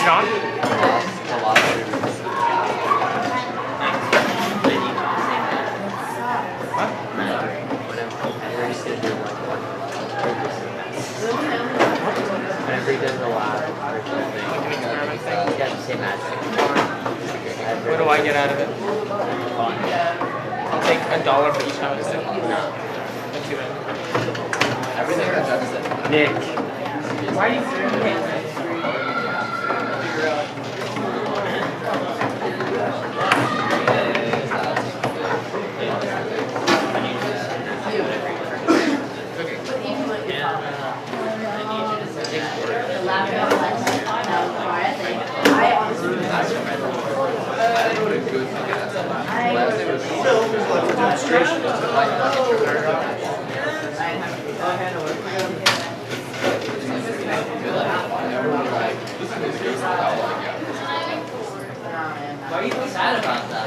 it on? Whenever he does the lab virtual thing, he got the same magic. What do I get out of it? Fun. I'll take $1 for each time it's done. No. That's too bad. Everything adjusts it. Nick. Why are you doing Nick? Why are you so sad about that?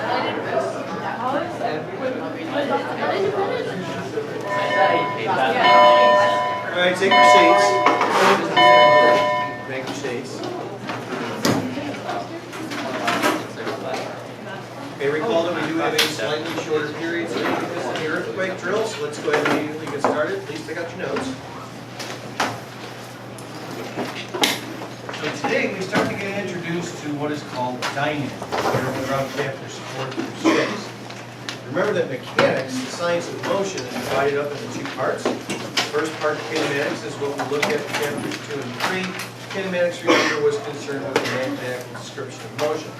All right, take your seats. Take your seats. Okay, recall that we do have a slightly shorter period so because of the earthquake drill, so let's go ahead and immediately get started. Please take out your notes. So today we start to get introduced to what is called dynamics, around chapter support through space. Remember that mechanics, the science of motion, is divided up into two parts. The first part, kinematics, is what we looked at in chapters 2 and 3. Kinematics, remember, was concerned with the mathematical description of motion.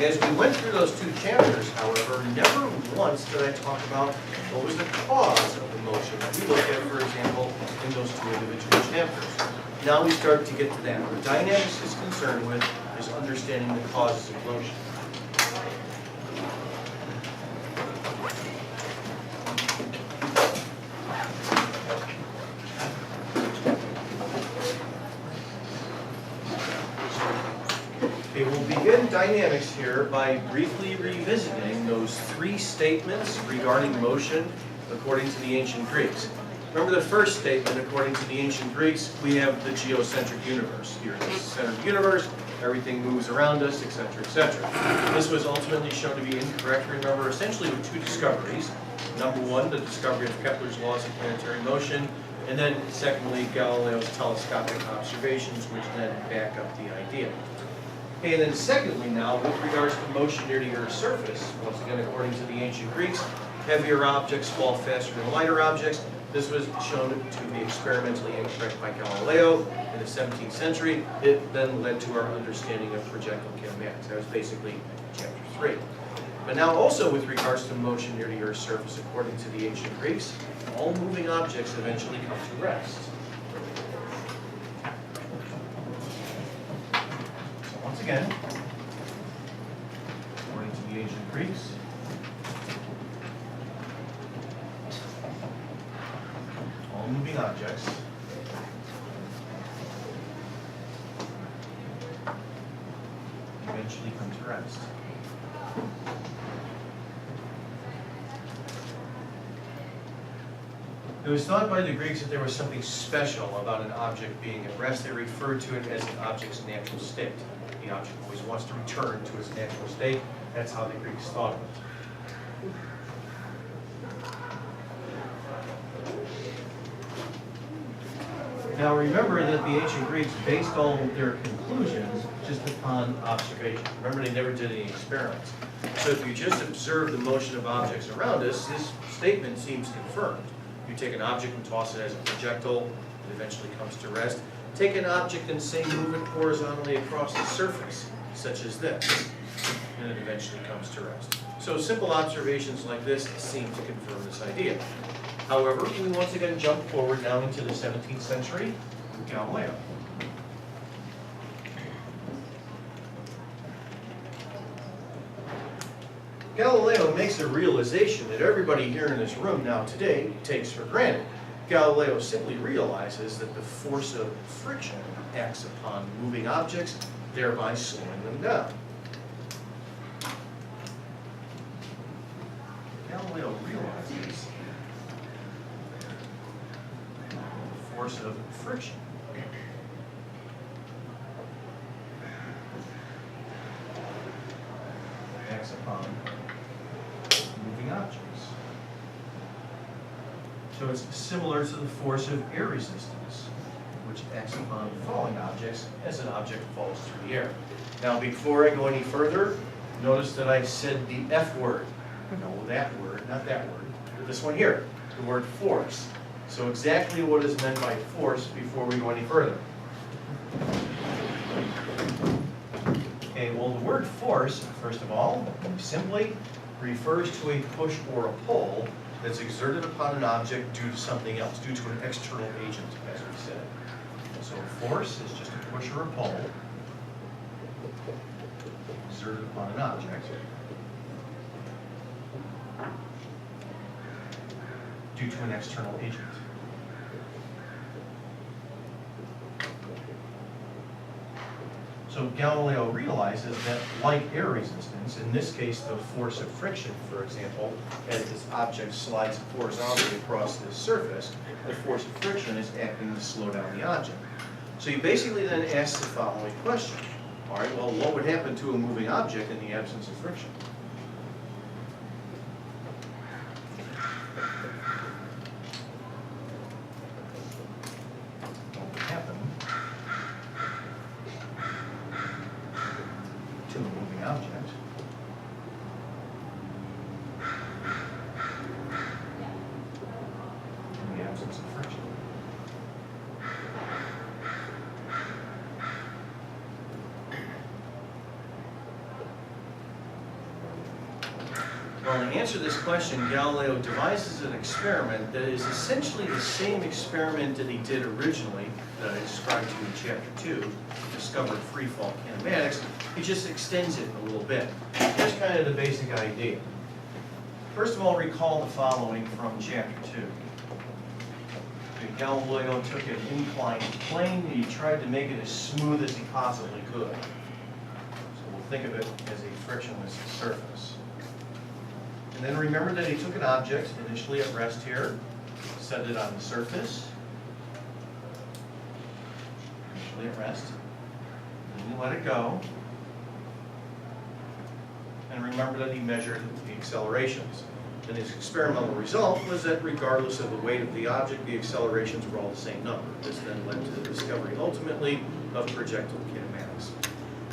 As we went through those two chapters, however, never once did I talk about what was the cause of the motion that we looked at, for example, in those two individual chapters. Now we start to get to that. What dynamics is concerned with is understanding the causes of motion. Okay, we'll begin dynamics here by briefly revisiting those three statements regarding motion according to the ancient Greeks. Remember the first statement, according to the ancient Greeks, we have the geocentric universe. Here is the center of the universe, everything moves around us, etc., etc. This was ultimately shown to be incorrect, remember, essentially with two discoveries. Number one, the discovery of Kepler's laws of planetary motion, and then secondly, Galileo's telescopic observations, which then back up the idea. Okay, and then secondly now, with regards to motion near the Earth's surface, once again, according to the ancient Greeks, heavier objects fall faster than lighter objects. This was shown to be experimentally incorrect by Galileo in the 17th century. It then led to our understanding of projectile kinematics. That was basically chapter 3. But now also with regards to motion near the Earth's surface, according to the ancient Greeks, all moving objects eventually come to rest. So once again, according to the ancient Greeks, all moving objects eventually come to rest. It was thought by the Greeks that there was something special about an object being at rest. They referred to it as an object's natural state. The object always wants to return to its natural state. That's how the Greeks thought of it. Now remember that the ancient Greeks based all their conclusions just upon observation. Remember, they never did any experiments. So if you just observe the motion of objects around us, this statement seems confirmed. You take an object and toss it as a projectile, it eventually comes to rest. Take an object and say move it horizontally across the surface, such as this, and it eventually comes to rest. So simple observations like this seem to confirm this idea. However, we once again jump forward now into the 17th century with Galileo. Galileo makes a realization that everybody here in this room now today takes for granted. Galileo simply realizes that the force of friction acts upon moving objects, thereby slowing them down. Galileo realizes the force of friction acts upon moving objects. So it's similar to the force of air resistance, which acts upon falling objects as an object falls through the air. Now, before I go any further, notice that I said the F word. No, that word, not that word. This one here, the word force. So exactly what is meant by force before we go any further. Okay, well, the word force, first of all, simply refers to a push or a pull that's exerted upon an object due to something else, due to an external agent, as we said. So force is just a push or a pull exerted upon an object due to an external agent. So Galileo realizes that, like air resistance, in this case the force of friction, for example, as this object slides horizontally across this surface, the force of friction is acting to slow down the object. So you basically then ask the following question. All right, well, what would happen to a moving object in the absence of friction? What would happen to a moving object in the absence of friction? Well, to answer this question, Galileo devises an experiment that is essentially the same experiment that he did originally, that I described to you in Chapter 2, to discover free-fall kinematics. He just extends it a little bit. Here's kind of the basic idea. First of all, recall the following from Chapter 2. Galileo took an inclined plane and he tried to make it as smooth as he possibly could. So we'll think of it as a frictionless surface. And then remember that he took an object, initially at rest here, set it on the surface, initially at rest, and then let it go. And remember that he measured the accelerations. And his experimental result was that regardless of the weight of the object, the accelerations were all the same number. This then led to the discovery, ultimately, of projectile kinematics.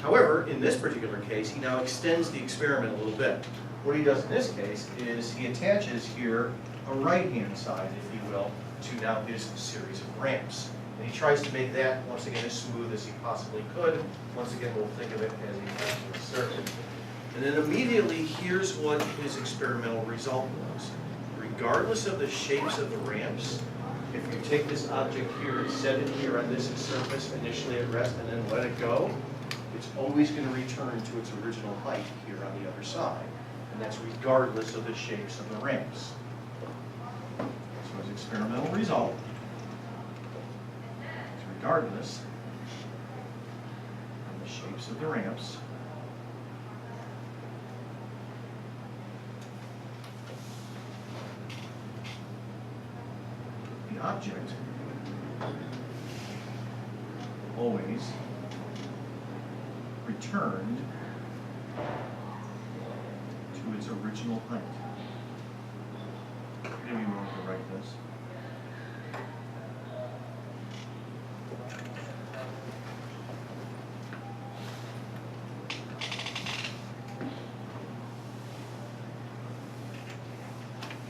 However, in this particular case, he now extends the experiment a little bit. What he does in this case is he attaches here a right-hand side, if you will, to now his series of ramps. And he tries to make that, once again, as smooth as he possibly could. Once again, we'll think of it as a frictionless surface. And then immediately, here's what his experimental result was. Regardless of the shapes of the ramps, if you take this object here and set it here on this surface, initially at rest, and then let it go, it's always going to return to its original height here on the other side. And that's regardless of the shapes of the ramps. So his experimental result is regardless of the shapes of the ramps, the object always returned to its original height. Maybe we want to write this.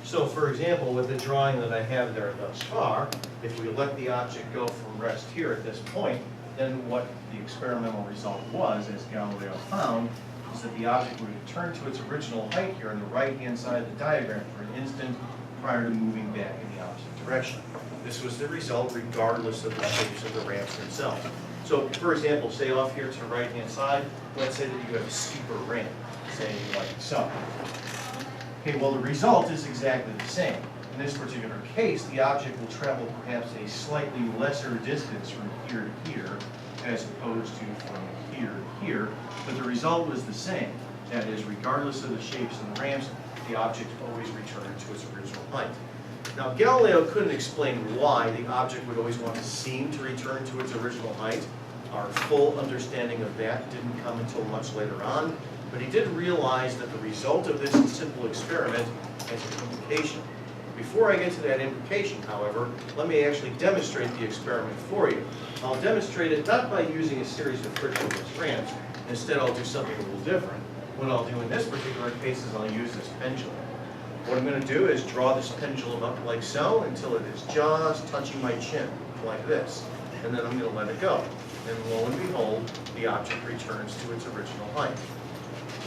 So for example, with the drawing that I have there thus far, if we let the object go from rest here at this point, then what the experimental result was, as Galileo found, is that the object would return to its original height here on the right-hand side of the diagram for an instant prior to moving back in the opposite direction. This was the result regardless of the shapes of the ramps themselves. So for example, say off here to the right-hand side, let's say that you have a steeper ramp, say like so. Okay, well the result is exactly the same. In this particular case, the object will travel perhaps a slightly lesser distance from here to here, as opposed to from here to here, but the result was the same. That is, regardless of the shapes and the ramps, the object always returned to its original height. Now, Galileo couldn't explain why the object would always want to seem to return to its original height. Our full understanding of that didn't come until much later on. But he did realize that the result of this simple experiment has an implication. Before I get to that implication, however, let me actually demonstrate the experiment for you. I'll demonstrate it not by using a series of frictionless ramps. Instead, I'll do something a little different. What I'll do in this particular case is I'll use this pendulum. What I'm going to do is draw this pendulum up like so until it is just touching my chin, like this. And then I'm going to let it go. And lo and behold, the object returns to its original height.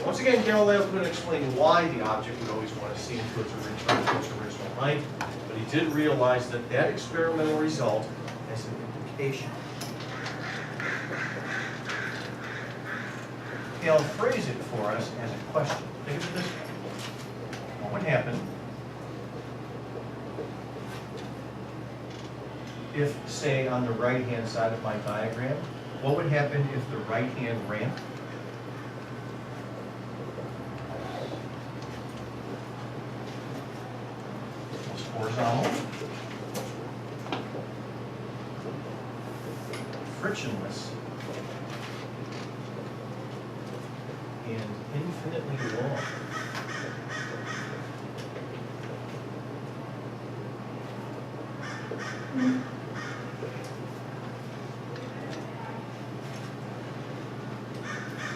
Once again, Galileo couldn't explain why the object would always want to see to its return to its original height, but he did realize that that experimental result has an implication. Okay, I'll phrase it for us as a question. Think of it this way. What would happen if, say, on the right-hand side of my diagram, what would happen if the right-hand ramp was horizontal, frictionless, and infinitely long?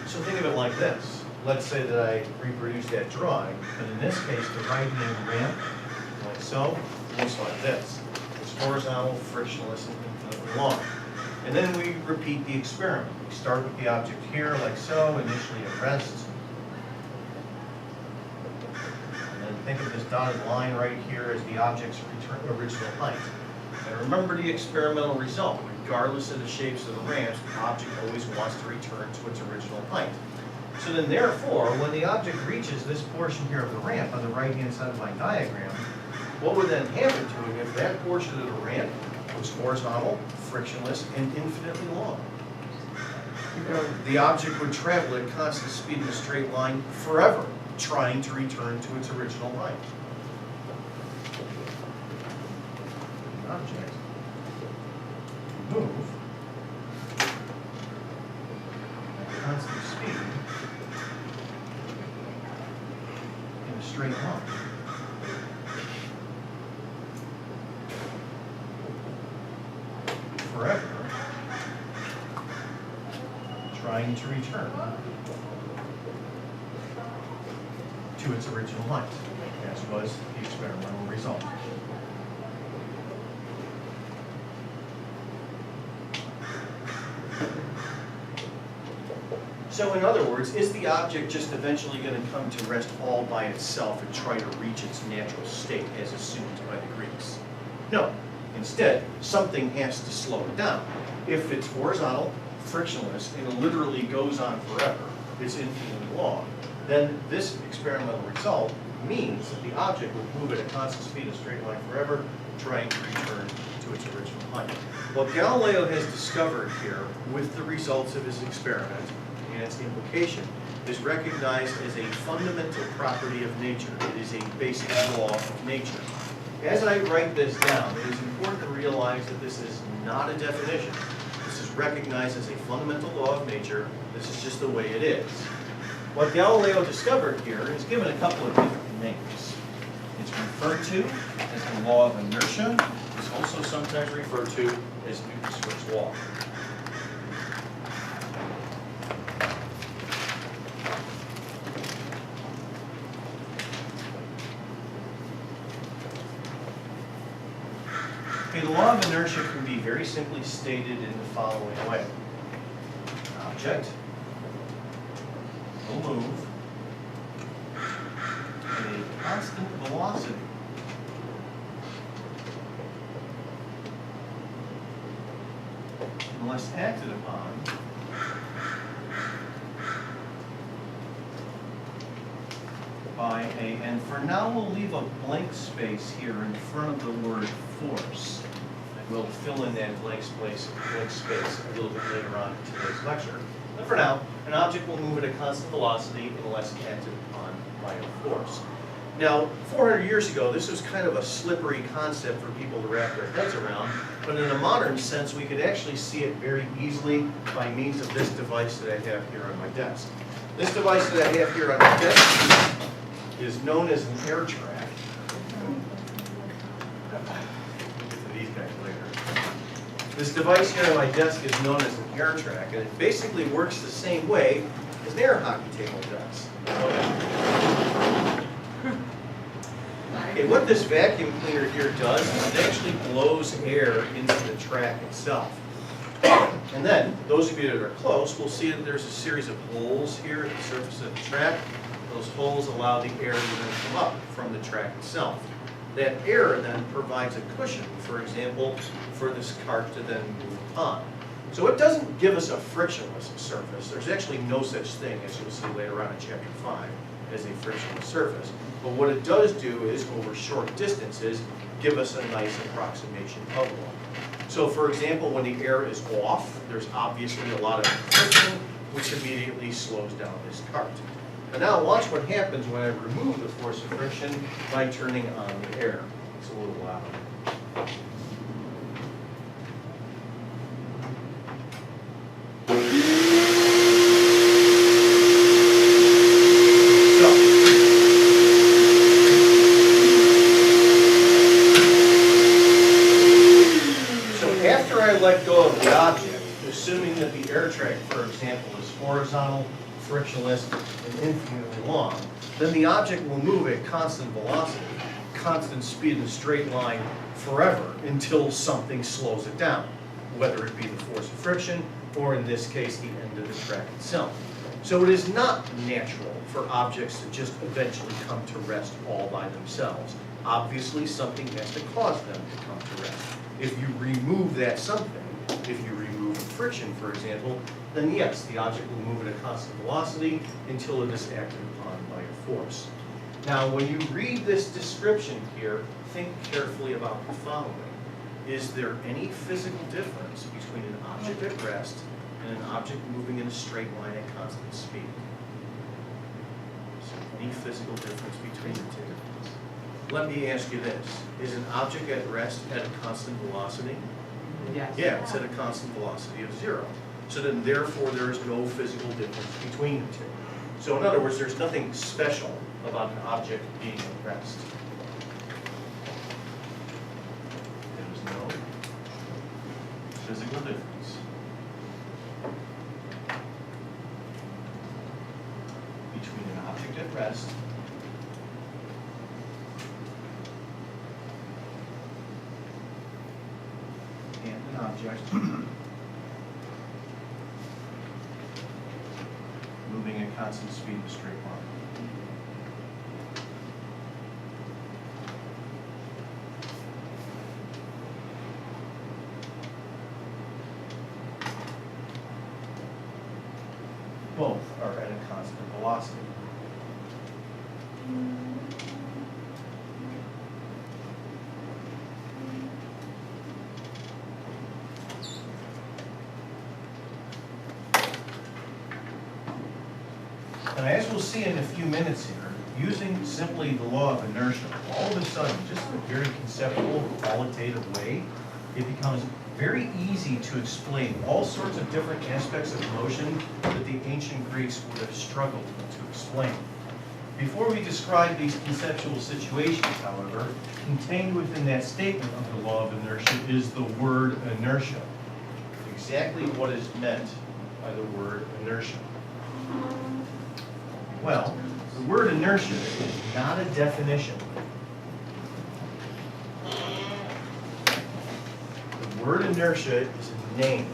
So think of it like this. Let's say that I reproduce that drawing, and in this case, the right-hand ramp, like so, looks like this. It's horizontal, frictionless, and infinitely long. And then we repeat the experiment. We start with the object here, like so, initially it rests. And then think of this dotted line right here as the object's original height. And remember the experimental result. Regardless of the shapes of the ramps, the object always wants to return to its original height. So then therefore, when the object reaches this portion here of the ramp on the right-hand side of my diagram, what would then happen to it if that portion of the ramp was horizontal, frictionless, and infinitely long? The object would travel at constant speed in a straight line forever, trying to return to its original height. The object move at constant speed in a straight line. Forever, trying to return to its original height, as was the experimental result. So in other words, is the object just eventually going to come to rest all by itself and try to reach its natural state as assumed by the Greeks? No. Instead, something has to slow it down. If it's horizontal, frictionless, and it literally goes on forever, it's infinitely long, then this experimental result means that the object will move at a constant speed in a straight line forever, trying to return to its original height. What Galileo has discovered here with the results of his experiment and its implication is recognized as a fundamental property of nature. It is a basic law of nature. As I write this down, it is important to realize that this is not a definition. This is recognized as a fundamental law of nature. This is just the way it is. What Galileo discovered here is given a couple of different names. It's referred to as the law of inertia. It's also sometimes referred to as Newton's first law. Okay, the law of inertia can be very simply stated in the following way. An object will move at a constant velocity unless acted upon by a, and for now we'll leave a blank space here in front of the word force. And we'll fill in that blank space a little bit later on in today's lecture. But for now, an object will move at a constant velocity unless acted upon by a force. Now, 400 years ago, this was kind of a slippery concept for people to wrap their heads around, but in a modern sense, we could actually see it very easily by means of this device that I have here on my desk. This device that I have here on the desk is known as an air track. We'll get to these guys later. This device here on my desk is known as an air track, and it basically works the same way as an air hockey table does. Okay, what this vacuum cleaner here does is it actually blows air into the track itself. And then, those of you that are close will see that there's a series of holes here at the surface of the track. Those holes allow the air to then come up from the track itself. That air then provides a cushion, for example, for this cart to then move on. So it doesn't give us a frictionless surface. There's actually no such thing, as you'll see later on in Chapter 5, as a frictionless surface. But what it does do is, over short distances, give us a nice approximation of one. So for example, when the air is off, there's obviously a lot of friction, which immediately slows down this cart. And now watch what happens when I remove the force of friction by turning on the air. It's a little loud. Let go of the object, assuming that the air track, for example, is horizontal, frictionless, and infinitely long, then the object will move at constant velocity, constant speed in a straight line forever until something slows it down, whether it be the force of friction or, in this case, the end of the track itself. So it is not natural for objects to just eventually come to rest all by themselves. Obviously, something has to cause them to come to rest. If you remove that something, if you remove friction, for example, then yes, the object will move at a constant velocity until it is acted upon by a force. Now, when you read this description here, think carefully about the following. Is there any physical difference between an object at rest and an object moving in a straight line at constant speed? Is there any physical difference between the two? Let me ask you this. Is an object at rest at a constant velocity? Yes. Yeah, it's at a constant velocity of 0. So then therefore there is no physical difference between the two. So in other words, there's nothing special about an object being at rest. There is no physical difference between an object at rest and an object moving at constant speed in a straight line. Both are at a constant velocity. And as we'll see in a few minutes here, using simply the law of inertia, all of a sudden, just in a very conceptual, qualitative way, it becomes very easy to explain all sorts of different aspects of motion that the ancient Greeks would have struggled to explain. Before we describe these conceptual situations, however, contained within that statement of the law of inertia is the word inertia. Exactly what is meant by the word inertia. Well, the word inertia is not a definition. The word inertia is a name.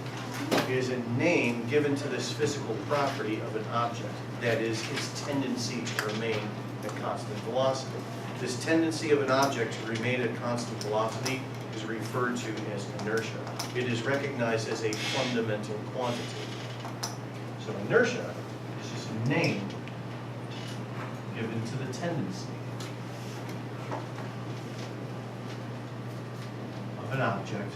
It is a name given to this physical property of an object, that is, its tendency to remain at constant velocity. This tendency of an object to remain at constant velocity is referred to as inertia. It is recognized as a fundamental quantity. So inertia is just a name given to the tendency of an object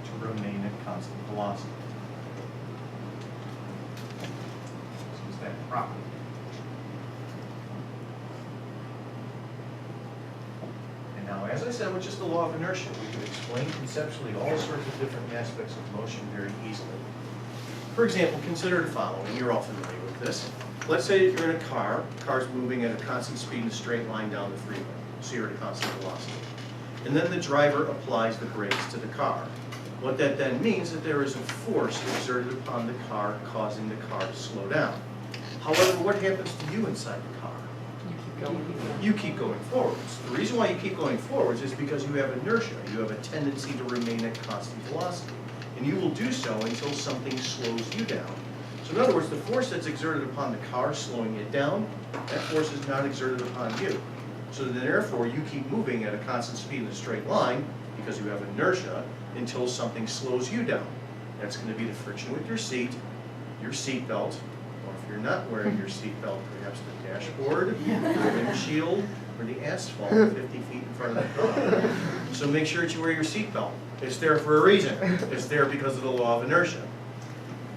to remain at constant velocity. So it's that property. And now, as I said, with just the law of inertia, we can explain conceptually all sorts of different aspects of motion very easily. For example, consider the following. You're all familiar with this. Let's say that you're in a car. The car's moving at a constant speed in a straight line down the freeway. So you're at a constant velocity. And then the driver applies the brakes to the car. What that then means is that there is a force exerted upon the car, causing the car to slow down. However, what happens to you inside the car? You keep going forwards. The reason why you keep going forwards is because you have inertia. You have a tendency to remain at constant velocity. And you will do so until something slows you down. So in other words, the force that's exerted upon the car slowing it down, that force is not exerted upon you. So then therefore, you keep moving at a constant speed in a straight line because you have inertia until something slows you down. That's going to be the friction with your seat belt, or if you're not wearing your seat belt, perhaps the dashboard, the windshield, or the asphalt 50 feet in front of that car. So make sure that you wear your seat belt. It's there for a reason. It's there because of the law of inertia.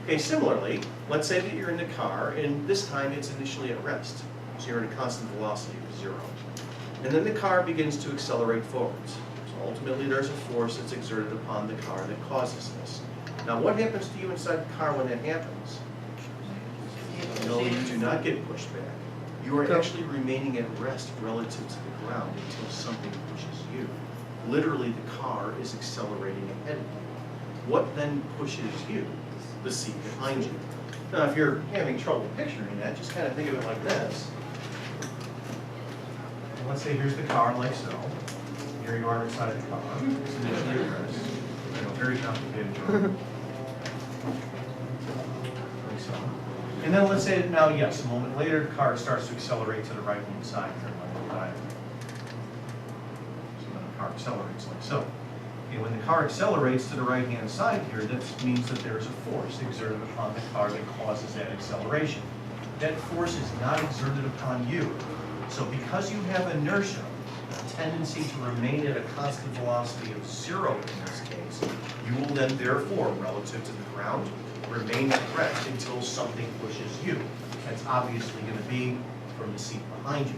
Okay, similarly, let's say that you're in the car, and this time it's initially at rest. So you're at a constant velocity of 0. And then the car begins to accelerate forwards. So ultimately there's a force that's exerted upon the car that causes this. Now what happens to you inside the car when that happens? No, you do not get pushed back. You are actually remaining at rest relative to the ground until something pushes you. Literally, the car is accelerating ahead of you. What then pushes you? The seat behind you. Now, if you're having trouble picturing that, just kind of think of it like this. Let's say here's the car, like so. Here you are inside the car. It's initially at rest. Very complicated drawing. Like so. And then let's say that now, yes, a moment later, the car starts to accelerate to the right-hand side. So then the car accelerates like so. Okay, when the car accelerates to the right-hand side here, that means that there is a force exerted upon the car that causes that acceleration. That force is not exerted upon you. So because you have inertia, a tendency to remain at a constant velocity of 0 in this case, you will then therefore, relative to the ground, remain at rest until something pushes you. That's obviously going to be from the seat behind you.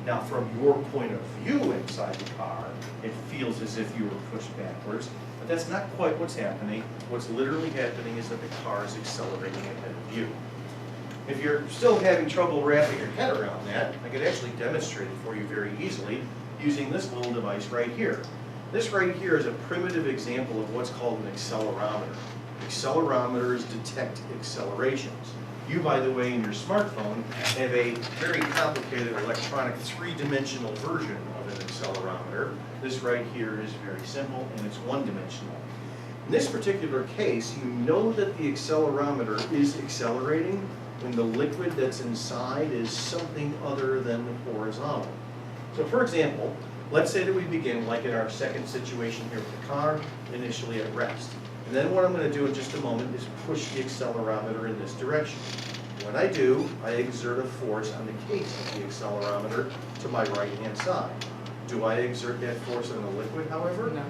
Now, from your point of view inside the car, it feels as if you were pushed backwards, but that's not quite what's happening. What's literally happening is that the car is accelerating ahead of you. If you're still having trouble wrapping your head around that, I could actually demonstrate it for you very easily using this little device right here. This right here is a primitive example of what's called an accelerometer. Accelerometers detect accelerations. You, by the way, in your smartphone have a very complicated electronic three-dimensional version of an accelerometer. This right here is very simple and it's one-dimensional. In this particular case, you know that the accelerometer is accelerating when the liquid that's inside is something other than horizontal. So for example, let's say that we begin, like in our second situation here with the car, initially at rest. And then what I'm going to do in just a moment is push the accelerometer in this direction. When I do, I exert a force on the case of the accelerometer to my right-hand side. Do I exert that force on the liquid, however? No.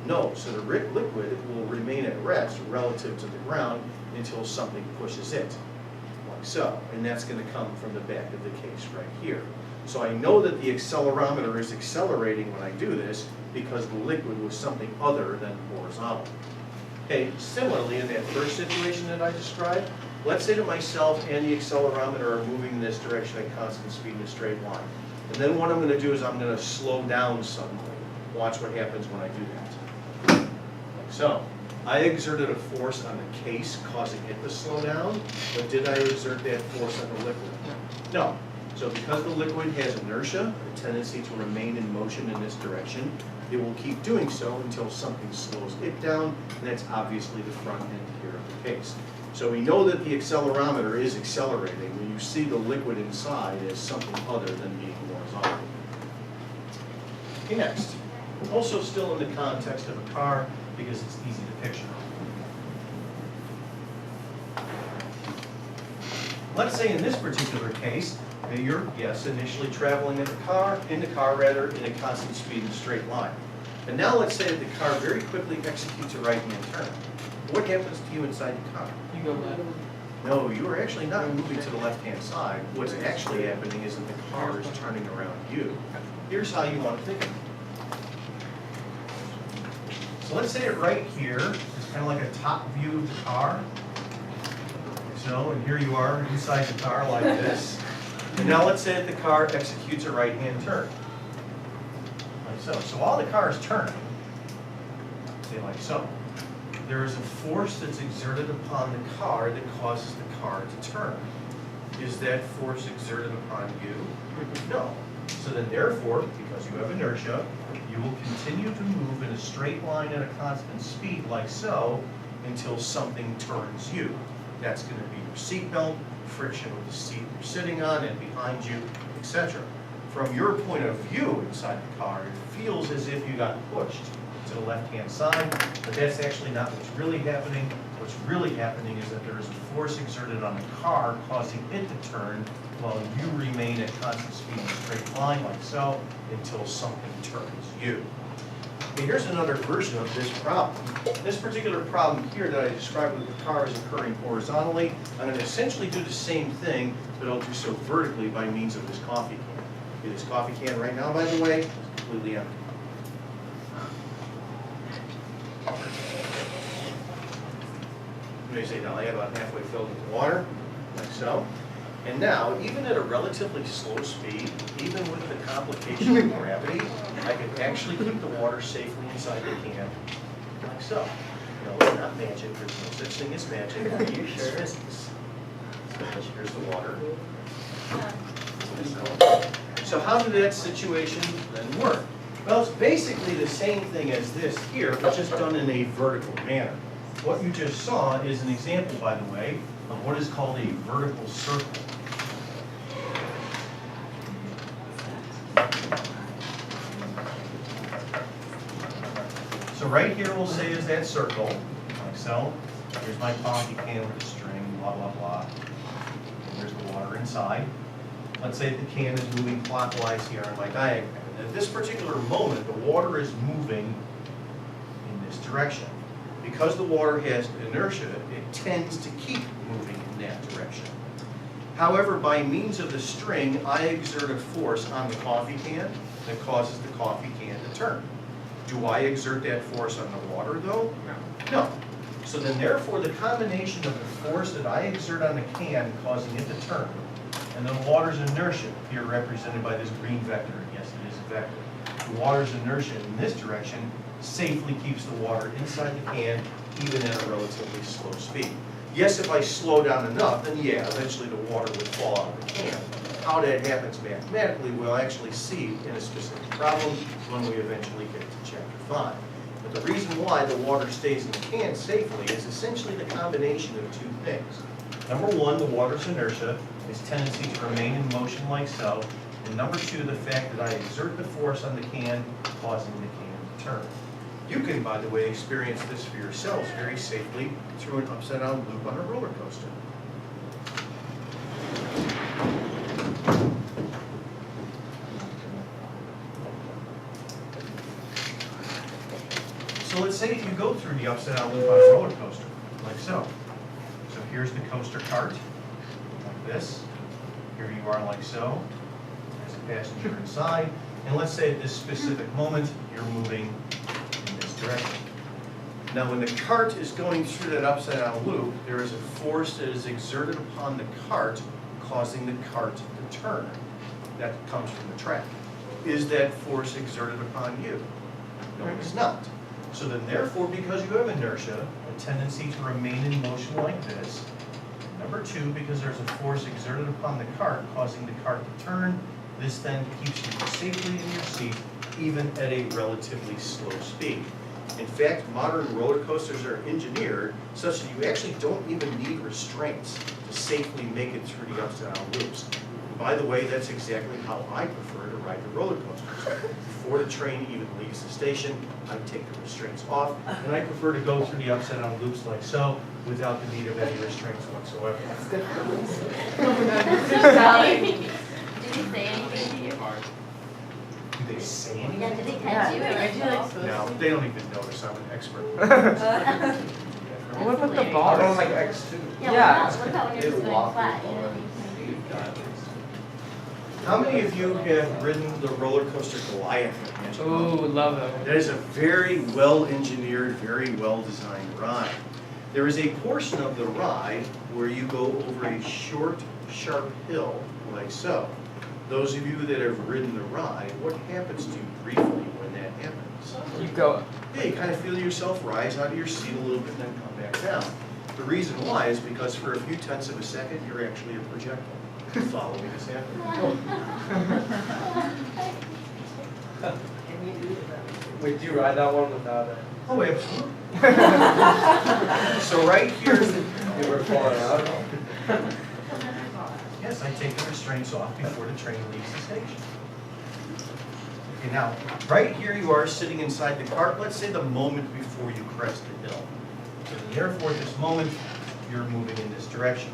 No, so the liquid will remain at rest relative to the ground until something pushes it, like so. And that's going to come from the back of the case right here. So I know that the accelerometer is accelerating when I do this because the liquid was something other than horizontal. Okay, similarly in that first situation that I described, let's say that myself and the accelerometer are moving in this direction at constant speed in a straight line. And then what I'm going to do is I'm going to slow down suddenly. Watch what happens when I do that. Like so. I exerted a force on the case causing it to slow down, but did I exert that force on the liquid? No. So because the liquid has inertia, a tendency to remain in motion in this direction, it will keep doing so until something slows it down, and that's obviously the front end here of the case. So we know that the accelerometer is accelerating when you see the liquid inside as something other than being horizontal. Okay, next. Also still in the context of a car, because it's easy to picture. Let's say in this particular case, that you're, yes, initially traveling in the car, in a constant speed in a straight line. And now let's say that the car very quickly executes a right-hand turn. What happens to you inside the car? You go left. No, you are actually not moving to the left-hand side. What's actually happening is that the car is turning around you. Here's how you want to think of it. So let's say it right here is kind of like a top view of the car. so, and here you are inside the car like this. And now let's say that the car executes a right-hand turn. Like so. So while the car is turning, say like so, there is a force that's exerted upon the car that causes the car to turn. Is that force exerted upon you? No. So then therefore, because you have inertia, you will continue to move in a straight line at a constant speed like so until something turns you. That's going to be your seatbelt, friction with the seat you're sitting on and behind you, etc. From your point of view inside the car, it feels as if you got pushed to the left-hand side, but that's actually not what's really happening. What's really happening is that there is a force exerted on the car causing it to turn while you remain at constant speed in a straight line like so until something turns you. Okay, here's another version of this problem. This particular problem here that I described with the car is occurring horizontally. I'm going to essentially do the same thing, but I'll do so vertically by means of this coffee can. Okay, this coffee can right now, by the way, is completely empty. You may say, now I have about halfway filled with water, like so. And now, even at a relatively slow speed, even with the complication of gravity, I can actually keep the water safely inside the can, like so. No, it's not magic. There's no such thing as magic. It's physics. So here's the water. So how did that situation then work? Well, it's basically the same thing as this here, but just done in a vertical manner. What you just saw is an example, by the way, of what is called a vertical circle. So right here we'll say is that circle, like so. Here's my coffee can with the string, blah, blah, blah. And there's the water inside. Let's say the can is moving clockwise here on my diagram. At this particular moment, the water is moving in this direction. Because the water has inertia, it tends to keep moving in that direction. However, by means of the string, I exert a force on the coffee can that causes the coffee can to turn. Do I exert that force on the water, though? No. So then, therefore, the combination of the force that I exert on the can causing it to turn, and the water's inertia, here represented by this green vector, yes, it is a vector. The water's inertia in this direction safely keeps the water inside the can, even at a relatively slow speed. Yes, if I slow down enough, then yeah, eventually the water would fall out of the can. How that happens mathematically, we'll actually see in a specific problem when we eventually get to chapter 5. But the reason why the water stays in the can safely is essentially the combination of two things. Number one, the water's inertia, its tendency to remain in motion like so. And number two, the fact that I exert the force on the can, causing the can to turn. You can, by the way, experience this for yourselves very safely through an upside-down loop on a roller coaster. So let's say you go through the upside-down loop on a roller coaster, like so. So here's the coaster cart, like this. Here you are, like so. There's a passenger inside. And let's say at this specific moment, you're moving in this direction. Now, when the cart is going through that upside-down loop, there is a force that is exerted upon the cart, causing the cart to turn. That comes from the track. Is that force exerted upon you? No, it is not. So then, therefore, because you have inertia, a tendency to remain in motion like this. Number two, because there's a force exerted upon the cart, causing the cart to turn, this then keeps you safely in your seat, even at a relatively slow speed. In fact, modern roller coasters are engineered such that you actually don't even need restraints to safely make it through the upside-down loops. And by the way, that's exactly how I prefer to ride the roller coasters. Before the train even leaves the station, I take the restraints off, and I prefer to go through the upside-down loops like so, without the need of any restraints whatsoever. Did he say anything to you? Do they say anything? Yeah, did he catch you? I do like so. No, they don't even notice I'm an expert. What about the Hilarious. bars? I don't like X2. Yeah, what about when you're just going flat? You know? How many of you have ridden the roller coaster Goliath at Magic Mountain? Ooh, love them. That is a very well-engineered, very well-designed ride. There is a portion of the ride where you go over a short, sharp hill, like so. Those of you that have ridden the ride, what happens to you briefly when that happens? You go. Yeah, you kind of feel yourself rise out of your seat a little bit and then come back down. The reason why is because for a few tenths of a second, you're actually a projectile. Follow me this afternoon. Wait, do you ride that one without it? Oh, absolutely. So right here, You were falling out? yes, I take the restraints off before the train leaves the station. Okay, now, right here you are sitting inside the cart, let's say the moment before you crest the hill. So therefore, at this moment, you're moving in this direction.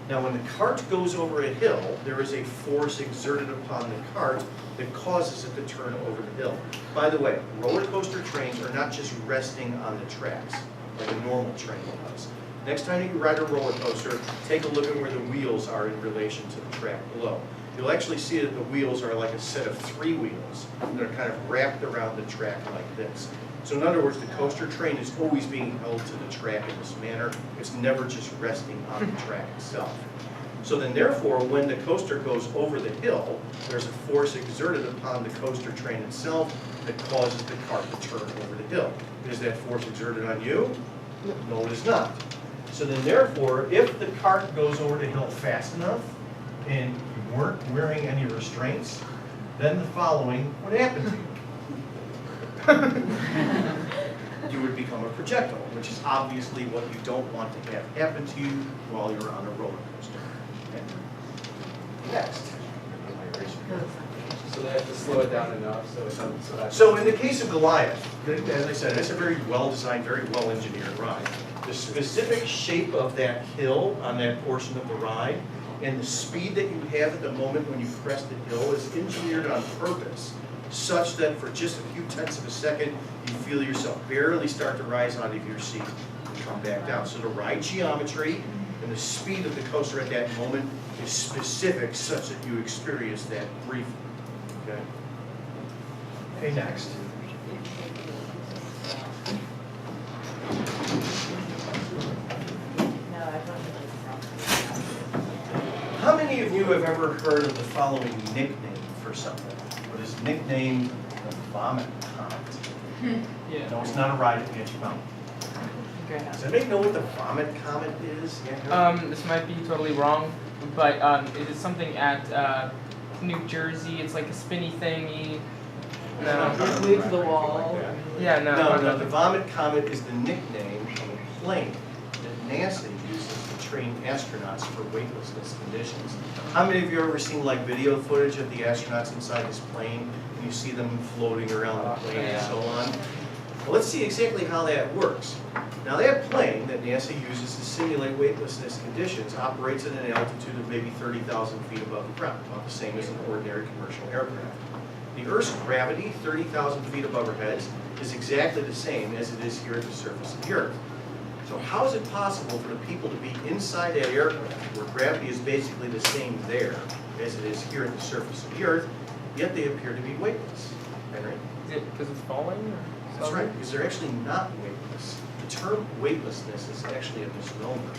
Now, when the cart goes over a hill, there is a force exerted upon the cart that causes it to turn over the hill. By the way, roller coaster trains are not just resting on the tracks like a normal train does. Next time you ride a roller coaster, take a look at where the wheels are in relation to the track below. You'll actually see that the wheels are like a set of 3 wheels that are kind of wrapped around the track like this. So in other words, the coaster train is always being held to the track in this manner. It's never just resting on the track itself. So then therefore, when the coaster goes over the hill, there's a force exerted upon the coaster train itself that causes the cart to turn over the hill. Is that force exerted on you? No, it is not. So then therefore, if the cart goes over the hill fast enough and you weren't wearing any restraints, then the following would happen to you. You would become a projectile, which is obviously what you don't want to have happen to you while you're on a roller coaster. Okay. Next. So they have to slow it down enough So in the case of Goliath, as I said, it's a very well-designed, very well-engineered ride. The specific shape of that hill on that portion of the ride and the speed that you have at the moment when you crest the hill is engineered on purpose, such that for just a few tenths of a second, you feel yourself barely start to rise out of your seat and come back down. So the ride geometry and the speed of the coaster at that moment is specific such that you experience that briefly. Okay? Okay, next. How many of you have ever heard of the following nickname for something? What is nicknamed the vomit comet? Yeah. No, it's not a ride at Magic Mountain. Okay. Does anybody know what the vomit comet is? Yeah, This might be totally wrong, but it is something at New Jersey. It's like a spinny thingy. No. Glued to the wall. Yeah, no. No, the vomit comet is the nickname of a plane that NASA uses to train astronauts for weightlessness conditions. How many of you have ever seen like video footage of the astronauts inside this plane and you see them floating around the plane and so on? Well, let's see exactly how that works. Now that plane that NASA uses to simulate weightlessness conditions operates at an altitude of maybe 30,000 feet above the ground, about the same as an ordinary commercial aircraft. The Earth's gravity, 30,000 feet above our heads, is exactly the same as it is here at the surface of the Earth. So how is it possible for the people to be inside that aircraft, where gravity is basically the same there as it is here at the surface of the Earth, yet they appear to be weightless? Henry? Is it because it's falling? Or That's right, because they're actually not weightless. The term weightlessness is actually a misnomer.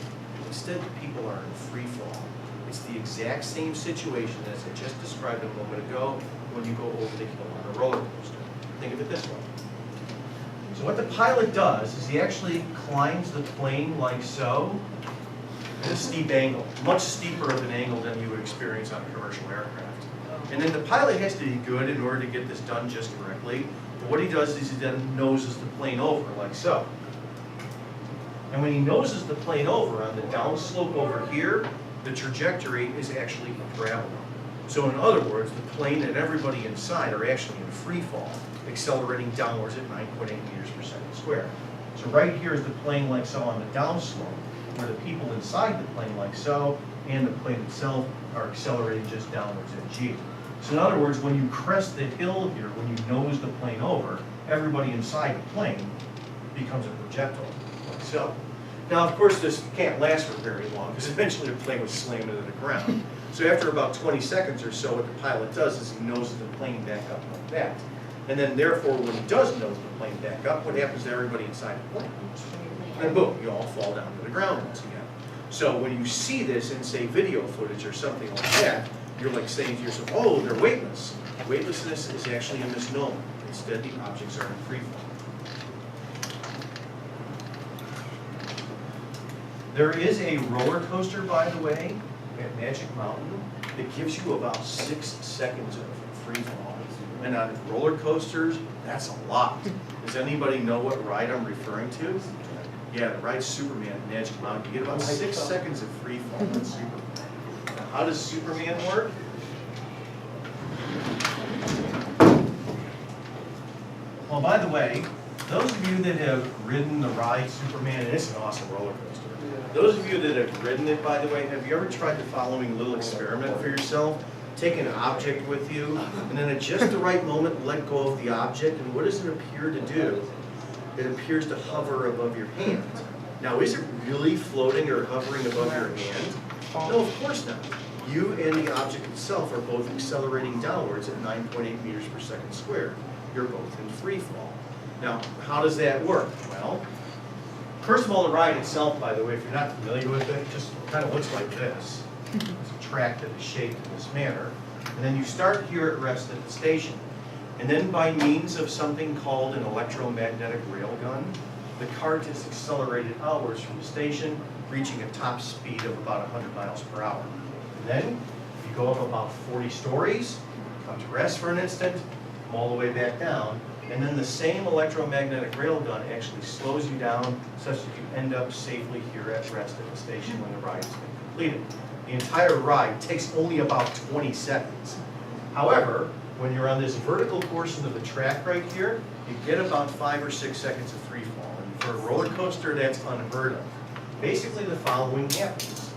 Instead, the people are in free fall. It's the exact same situation as I just described a moment ago when you go over the hill on a roller coaster. Think of it this way. So what the pilot does is he actually climbs the plane like so, at a steep angle, much steeper of an angle than you would experience on a commercial aircraft. And then the pilot has to be good in order to get this done just correctly. But what he does is he then noses the plane over like so. And when he noses the plane over on the downslope over here, the trajectory is actually a parabola. So in other words, the plane and everybody inside are actually in free fall, accelerating downwards at 9.8 meters per second squared. So right here is the plane like so on the downslope, where the people inside the plane like so, and the plane itself are accelerating just downwards at g. So in other words, when you crest the hill here, when you nose the plane over, everybody inside the plane becomes a projectile, like so. Now, of course, this can't last for very long, because eventually the plane would slam into the ground. So after about 20 seconds or so, what the pilot does is he noses the plane back up like that. And then therefore, when he does nose the plane back up, what happens to everybody inside the plane? and then boom, you all fall down to the ground once again. So when you see this in, say, video footage or something like that, you're like saying to yourself, oh, they're weightless. Weightlessness is actually a misnomer. Instead, the objects are in free fall. There is a roller coaster, by the way, at Magic Mountain that gives you about 6 seconds of free fall. And on roller coasters, that's a lot. Does anybody know what ride I'm referring to? Yeah, the ride Superman at Magic Mountain. You get about 6 seconds of free fall on Superman. Now, how does Superman work? Well, by the way, those of you that have ridden the ride Superman, and it's an awesome roller coaster. Those of you that have ridden it, by the way, have you ever tried the following little experiment for yourself? Take an object with you, and then at just the right moment, let go of the object, and what does it appear to do? It appears to hover above your hand. Now, is it really floating or hovering above your hand? No, of course not. You and the object itself are both accelerating downwards at 9.8 meters per second squared. You're both in free fall. Now, how does that work? Well, first of all, the ride itself, by the way, if you're not familiar with it, just kind of looks like this. It's a track that is shaped in this manner. And then you start here at rest at the station. And then by means of something called an electromagnetic railgun, the cart is accelerated outwards from the station, reaching a top speed of about 100 miles per hour. And then you go up about 40 stories, come to rest for an instant, come all the way back down, and then the same electromagnetic railgun actually slows you down such that you end up safely here at rest at the station when the ride has been completed. The entire ride takes only about 20 seconds. However, when you're on this vertical portion of the track right here, you get about 5 or 6 seconds of free fall. And for a roller coaster, that's unheard of. Basically, the following happens.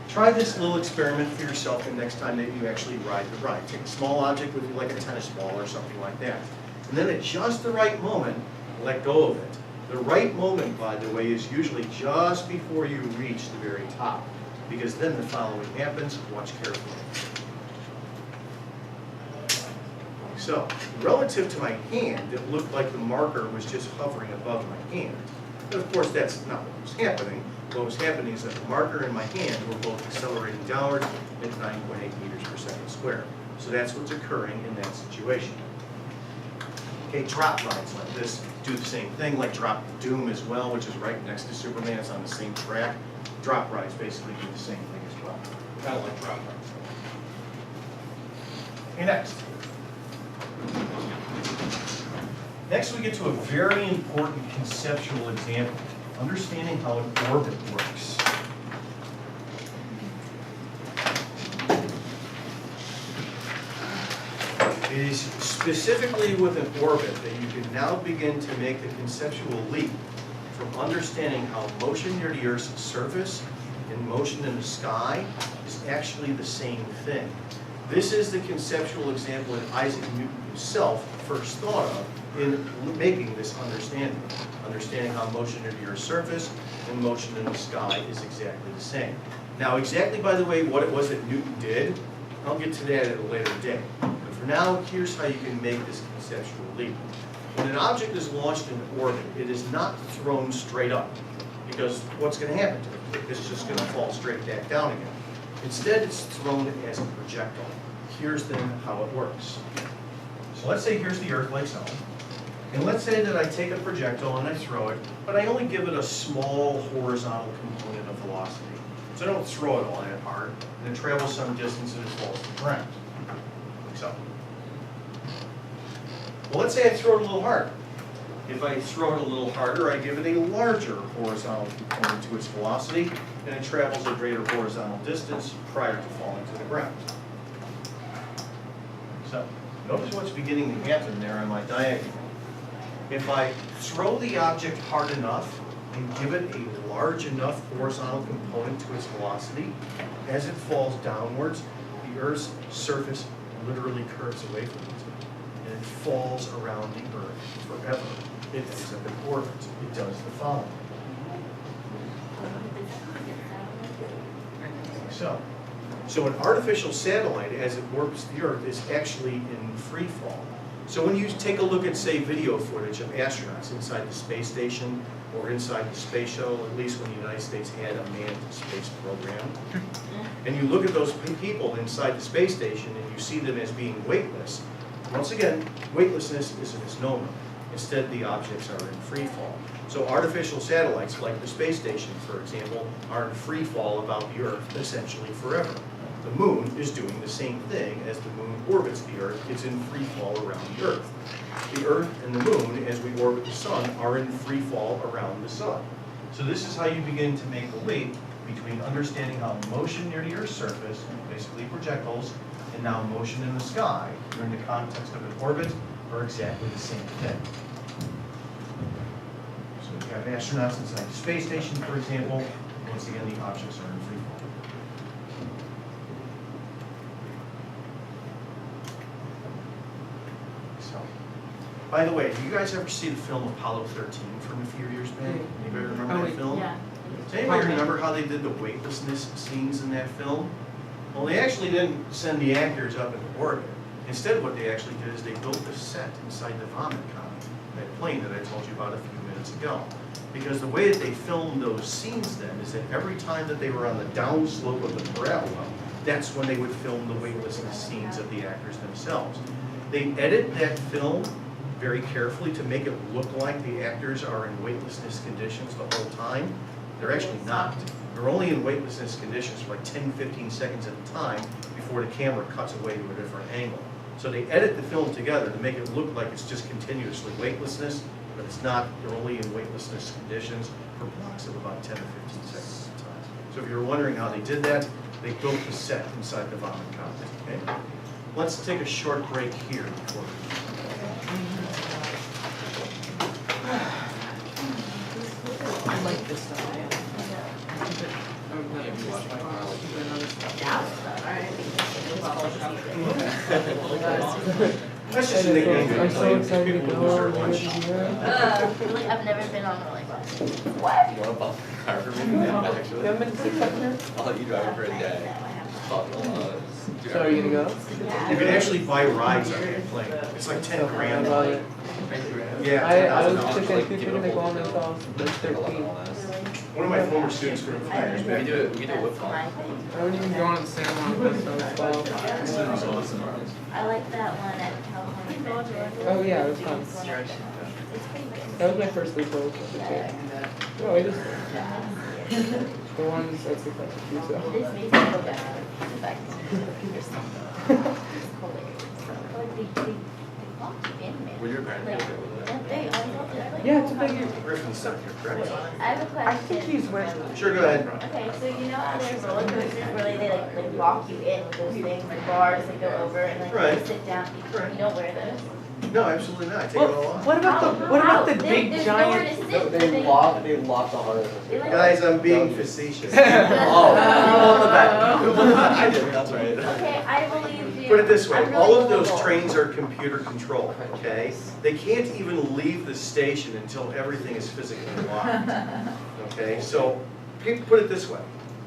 Try this little experiment for yourself the next time that you actually ride the ride. Take a small object with you, like a tennis ball or something like that. And then at just the right moment, let go of it. The right moment, by the way, is usually just before you reach the very top, because then the following happens. Watch carefully. So, relative to my hand, it looked like the marker was just hovering above my hand. But of course, that's not what was happening. What was happening is that the marker and my hand were both accelerating downward at 9.8 meters per second squared. So that's what's occurring in that situation. Okay, drop rides like this do the same thing, like Drop Doom as well, which is right next to Superman. It's on the same track. Drop rides basically do the same thing as well. Kind of like drop rides. Okay, next. Next, we get to a very important conceptual example, understanding how an orbit works. It is specifically with an orbit that you can now begin to make the conceptual leap from understanding how motion near the Earth's surface and motion in the sky is actually the same thing. This is the conceptual example that Isaac Newton himself first thought of in making this understanding. Understanding how motion near the Earth's surface and motion in the sky is exactly the same. Now, exactly, by the way, what it was that Newton did, I'll get to that at a later date. But for now, here's how you can make this conceptual leap. When an object is launched in orbit, it is not thrown straight up, because what's going to happen to it? It's just going to fall straight back down again. Instead, it's thrown as a projectile. Here's then how it works. So let's say here's the Earth like so. And let's say that I take a projectile and I throw it, but I only give it a small horizontal component of velocity. So I don't throw it all that hard, and it travels some distance and it falls to the ground. Like so. Well, let's say I throw it a little harder. If I throw it a little harder, I give it a larger horizontal component to its velocity, and it travels a greater horizontal distance prior to falling to the ground. So, notice what's beginning to happen there on my diagram. If I throw the object hard enough and give it a large enough horizontal component to its velocity, as it falls downwards, the Earth's surface literally curves away from it, and it falls around the Earth forever. It ends up in orbit. It does the following. So an artificial satellite, as it orbits the Earth, is actually in free fall. So when you take a look at, say, video footage of astronauts inside the space station, or inside the space shuttle, at least when the United States had a manned space program. And you look at those people inside the space station and you see them as being weightless. Once again, weightlessness is a misnomer. Instead, the objects are in free fall. So artificial satellites, like the space station, for example, are in free fall about the Earth essentially forever. The moon is doing the same thing as the moon orbits the Earth. It's in free fall around the Earth. The Earth and the moon, as we orbit the sun, are in free fall around the sun. So this is how you begin to make the link between understanding how motion near the Earth's surface, basically projectiles, and now motion in the sky, during the context of an orbit, are exactly the same thing. So you have astronauts inside the space station, for example. Once again, the objects are in free fall. So, by the way, do you guys ever see the film Apollo 13 from a few years back? Anybody remember Oh, that film? Yeah. Does anybody remember how they did the weightlessness scenes in that film? Well, they actually didn't send the actors up into orbit. Instead, what they actually did is they built a set inside the Vomit Comet, that plane that I told you about a few minutes ago. Because the way that they filmed those scenes then is that every time that they were on the downslope of the parabola, that's when they would film the weightlessness scenes of the actors themselves. They edit that film very carefully to make it look like the actors are in weightlessness conditions the whole time. They're actually not. They're only in weightlessness conditions for like 10, 15 seconds at a time before the camera cuts away to a different angle. So they edit the film together to make it look like it's just continuously weightlessness, but it's not. They're only in weightlessness conditions for blocks of about 10 or 15 seconds at a time. So if you're wondering how they did that, they built the set inside the Vomit Comet. Okay? Let's take a short break here before I like this stuff, man. That's just a nickname they I'm so play. excited to People go. lose their lunch. Like, I've never been on a roller coaster. What? You want to bump the car for me? Actually, You haven't been to Six Flags yet? I'll let you drive it for a day. So are you gonna go? You can actually buy rides on that plane. It's like 10 I grand. love it. Yeah, I was $10,000. thinking to go on until I was like 13. One of my former students from the years We back. do it. We do a whip call. I wouldn't even go on the cinema with those 12. I like that one at California. Oh yeah, it was fun. It's pretty good. That was my first sleepover too. No, it is. The ones at Six Flags are cute, so. This makes me feel bad. In fact, it's hilarious. Like, they locked you in, man. Would your parents Like, be okay with that? they, I thought they, like, Yeah, it's a big. Griffin's not here, correct? I have a question. I think he's went. Sure, go ahead. Okay, so you know how there's roller coasters where they lock you in with those things, the bars that go over, and like Right. you sit down, Right. you don't wear those? No, absolutely not. I take it all off. What about the big There's giant? nowhere to sit, but they lock the harness. They like- Guys, I'm being facetious. Oh, who won the bet? Who won the bet? I did. That's right. Okay, I believe you. Put it this way, I'm really all of those gullible. trains are computer controlled, okay? They can't even leave the station until everything is physically locked, okay? So, put it this way,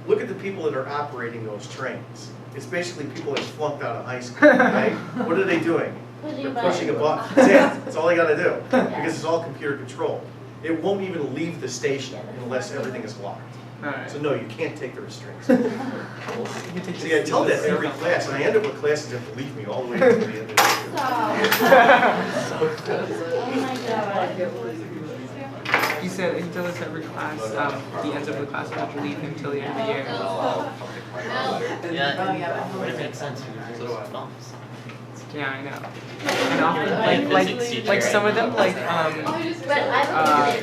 look at the people that are operating those trains. It's basically people that flunked out of high school, okay? What are they doing? They're pushing a button. That's it. That's all they gotta do, because it's all computer controlled. It won't even leave the station unless everything is locked. Alright. So no, you can't take the restraints. See, I tell that every class, and I end up with classes that have to leave me all the way to the end of the year. Oh my god. He said he told us every class, he ends up with the class and have to leave him till the end of the year. Yeah. Would it make sense? Little bumps. Yeah, I know. And often, like some of them, like But I believe it.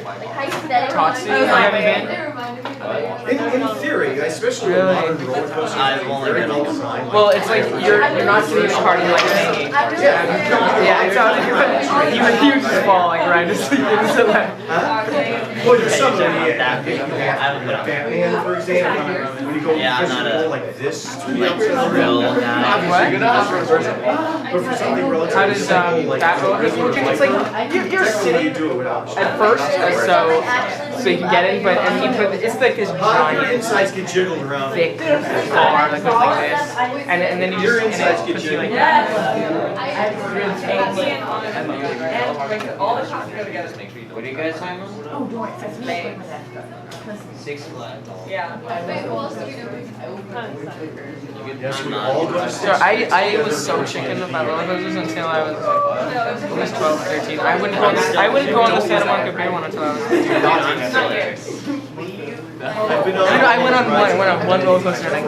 Like hypothetically. Totsu, I haven't been. In theory, especially with Really? modern roller coasters, I've only they're been all on designed Well, it's like you're not sitting in a car, you're like hanging. I really Yeah, it's not like you just fall like right asleep into that. Well, there's some of them, That yeah. big. I haven't been on. Batman, for example, when you go Yeah, I'm not physical a- like this to the Like outside real world, guy. obviously you're not. But for something How relatively does simple like that roller coaster work? It's like you're technically you sitting do it without. at first, so so you can get in, but and he put it's like this How your giant, insides get jiggled around? thick bar that goes like this, and then you Your just insides and get it puts you like jiggled. that. all the costs go together to make sure you What are you guys talking about? Oh, don't worry, it's me. $6. Yeah. Yes, we all go to So I was so chicken with my roller coasters until I was like at least 12, 13. I wouldn't go on the Santa Monica Pier one until I was 13. I've been on. I went on one roller coaster and I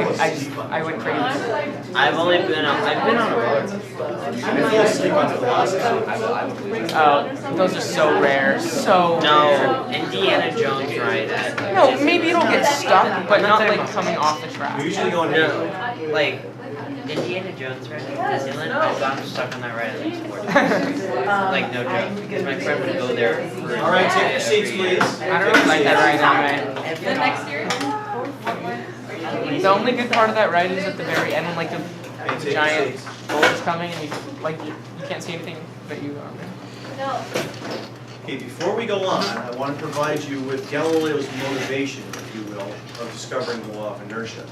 went crazy. I've been on a roller coaster. I fell asleep on the Velocity. Oh, those are so rare, so rare. No, Indiana Jones ride at No, maybe it'll get stuck, but not like coming off the We track. usually go on. No, like Indiana Jones ride at Disneyland. I got stuck on that ride at least 4 times. Like no joke, because my friend would go there. All right, take your seats, please. I don't really like that ride anyway. The next year? The only good part of that ride is at the very end when like the Hey, take your giant seats. bolt is coming and you can't see anything but you. Okay, before we go on, I want to provide you with Galileo's motivation, if you will, of discovering the law of inertia.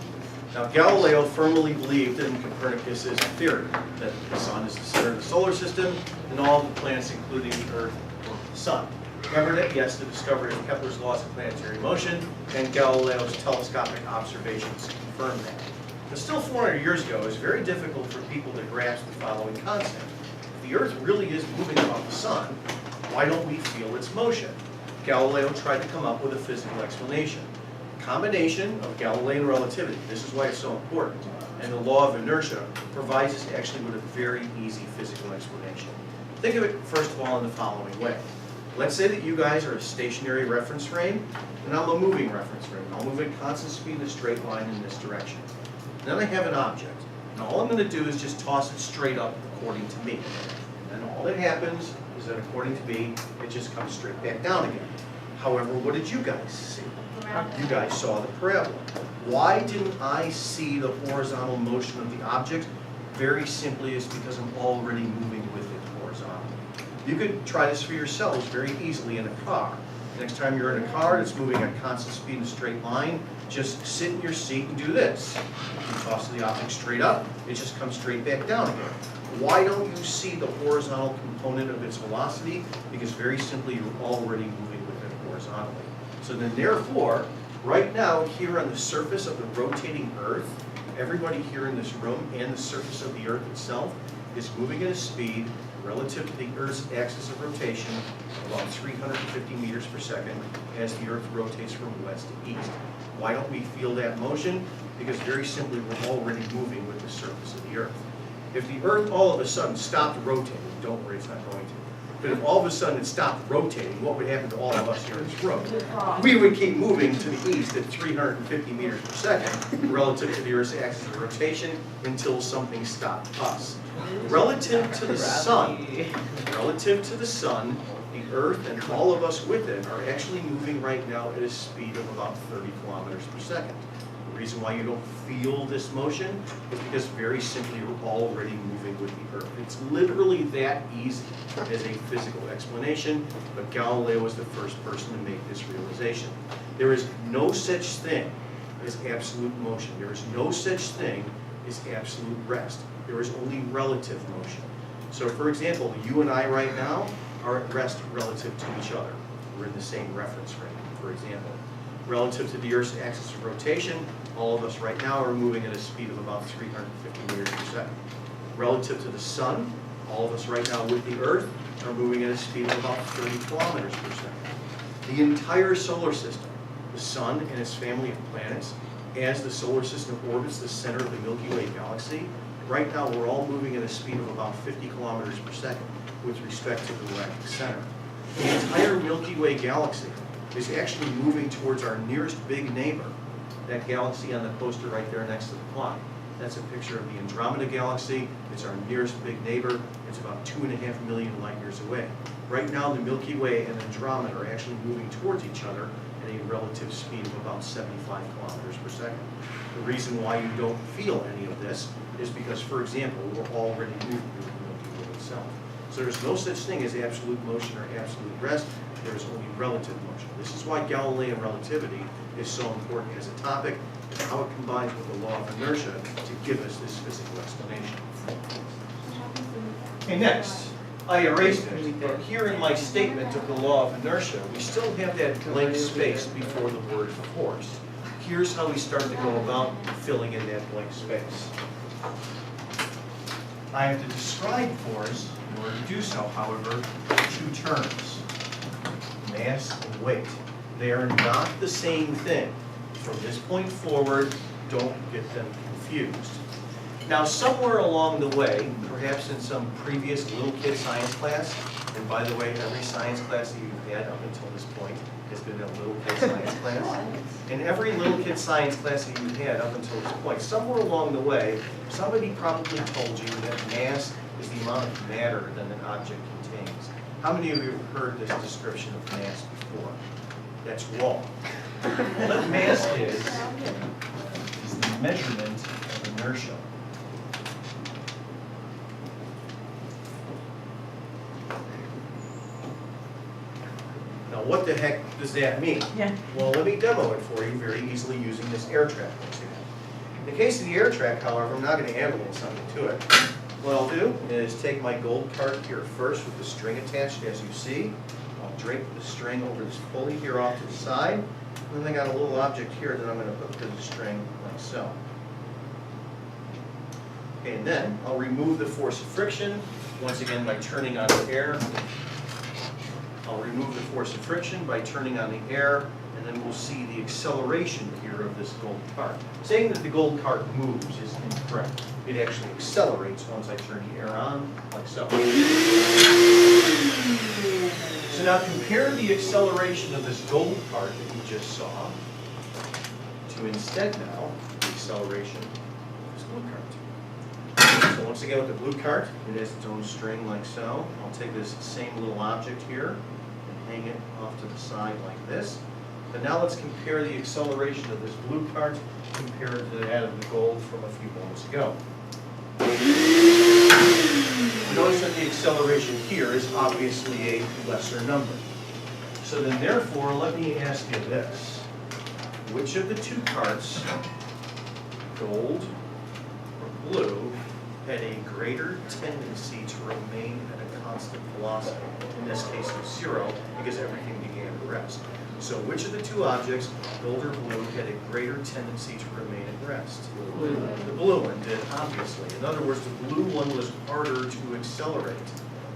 Now, Galileo firmly believed in Copernicus's theory that the sun is the center of the solar system and all the planets, including the Earth, orbit the sun. Remember that, yes, the discovery of Kepler's laws of planetary motion and Galileo's telescopic observations confirmed that. But still 400 years ago, it was very difficult for people to grasp the following concept. If the Earth really is moving about the sun, why don't we feel its motion? Galileo tried to come up with a physical explanation. A combination of Galilean relativity, this is why it's so important, and the law of inertia provides us actually with a very easy physical explanation. Think of it, first of all, in the following way. Let's say that you guys are a stationary reference frame, and I'm a moving reference frame. I'll move at constant speed in a straight line in this direction. Then I have an object, and all I'm going to do is just toss it straight up according to me. And all that happens is that according to me, it just comes straight back down again. However, what did you guys see? You guys saw the parabola. Why didn't I see the horizontal motion of the object? Very simply, it's because I'm already moving with it horizontally. You could try this for yourselves very easily in a car. Next time you're in a car that's moving at constant speed in a straight line, just sit in your seat and do this. You toss the object straight up, it just comes straight back down again. Why don't you see the horizontal component of its velocity? Because very simply, you're already moving with it horizontally. So then therefore, right now, here on the surface of the rotating Earth, everybody here in this room and the surface of the Earth itself is moving at a speed relative to the Earth's axis of rotation, about 350 meters per second, as the Earth rotates from west to east. Why don't we feel that motion? Because very simply, we're already moving with the surface of the Earth. If the Earth all of a sudden stopped rotating, don't worry, it's not going to, but if all of a sudden it stopped rotating, what would happen to all of us here in this room? We would keep moving to the east at 350 meters per second relative to the Earth's axis of rotation until something stopped us. Relative to the sun, the Earth and all of us with it are actually moving right now at a speed of about 30 kilometers per second. The reason why you don't feel this motion is because very simply you're already moving with the Earth. It's literally that easy as a physical explanation, but Galileo was the first person to make this realization. There is no such thing as absolute motion. There is no such thing as absolute rest. There is only relative motion. So for example, you and I right now are at rest relative to each other. We're in the same reference frame, for example. Relative to the Earth's axis of rotation, all of us right now are moving at a speed of about 350 meters per second. Relative to the sun, all of us right now with the Earth are moving at a speed of about 30 kilometers per second. The entire solar system, the sun and its family of planets, as the solar system orbits the center of the Milky Way galaxy, right now we're all moving at a speed of about 50 kilometers per second with respect to the galactic center. The entire Milky Way galaxy is actually moving towards our nearest big neighbor, that galaxy on the poster right there next to the clock. That's a picture of the Andromeda Galaxy. It's our nearest big neighbor. It's about 2.5 million light years away. Right now, the Milky Way and Andromeda are actually moving towards each other at a relative speed of about 75 kilometers per second. The reason why you don't feel any of this is because, for example, we're already moving with the Milky Way itself. So there's no such thing as absolute motion or absolute rest. there's only relative motion. This is why Galilean relativity is so important as a topic, and how it combines with the law of inertia to give us this physical explanation. Okay, next, I erased it, but here in my statement of the law of inertia, we still have that blank space before the word force. Here's how we start to go about filling in that blank space. I have to describe force. In order to do so, however, two terms, mass and weight. They are not the same thing. From this point forward, don't get them confused. Now, somewhere along the way, perhaps in some previous little kid science class, and by the way, every science class that you've had up until this point has been a little kid science class. In every little kid science class that you've had up until this point, somewhere along the way, somebody probably told you that mass is the amount of matter that an object contains. How many of you have heard this description of mass before? That's wrong. What mass is the measurement of inertia. Now, what the heck does that mean? Yeah. Well, let me demo it for you very easily using this air track. In the case of the air track, however, I'm not going to add a little something to it. What I'll do is take my gold cart here first with the string attached, as you see. I'll drape the string over this pulley here off to the side. And then I got a little object here that I'm going to hook to the string like so. Okay, and then I'll remove the force of friction, once again by turning on the air. I'll remove the force of friction by turning on the air, and then we'll see the acceleration here of this gold cart. Saying that the gold cart moves is incorrect. It actually accelerates once I turn the air on, like so. So now compare the acceleration of this gold cart that you just saw to instead now the acceleration of this blue cart. So once again with the blue cart, it has its own string like so. I'll take this same little object here and hang it off to the side like this. But now let's compare the acceleration of this blue cart compared to that of the gold from a few moments ago. Notice that the acceleration here is obviously a lesser number. So then therefore, let me ask you this. Which of the two carts, gold or blue, had a greater tendency to remain at a constant velocity? In this case, of 0, because everything began at rest. So which of the two objects, gold or blue, had a greater tendency to remain at rest? Blue. The blue one did, obviously. In other words, the blue one was harder to accelerate.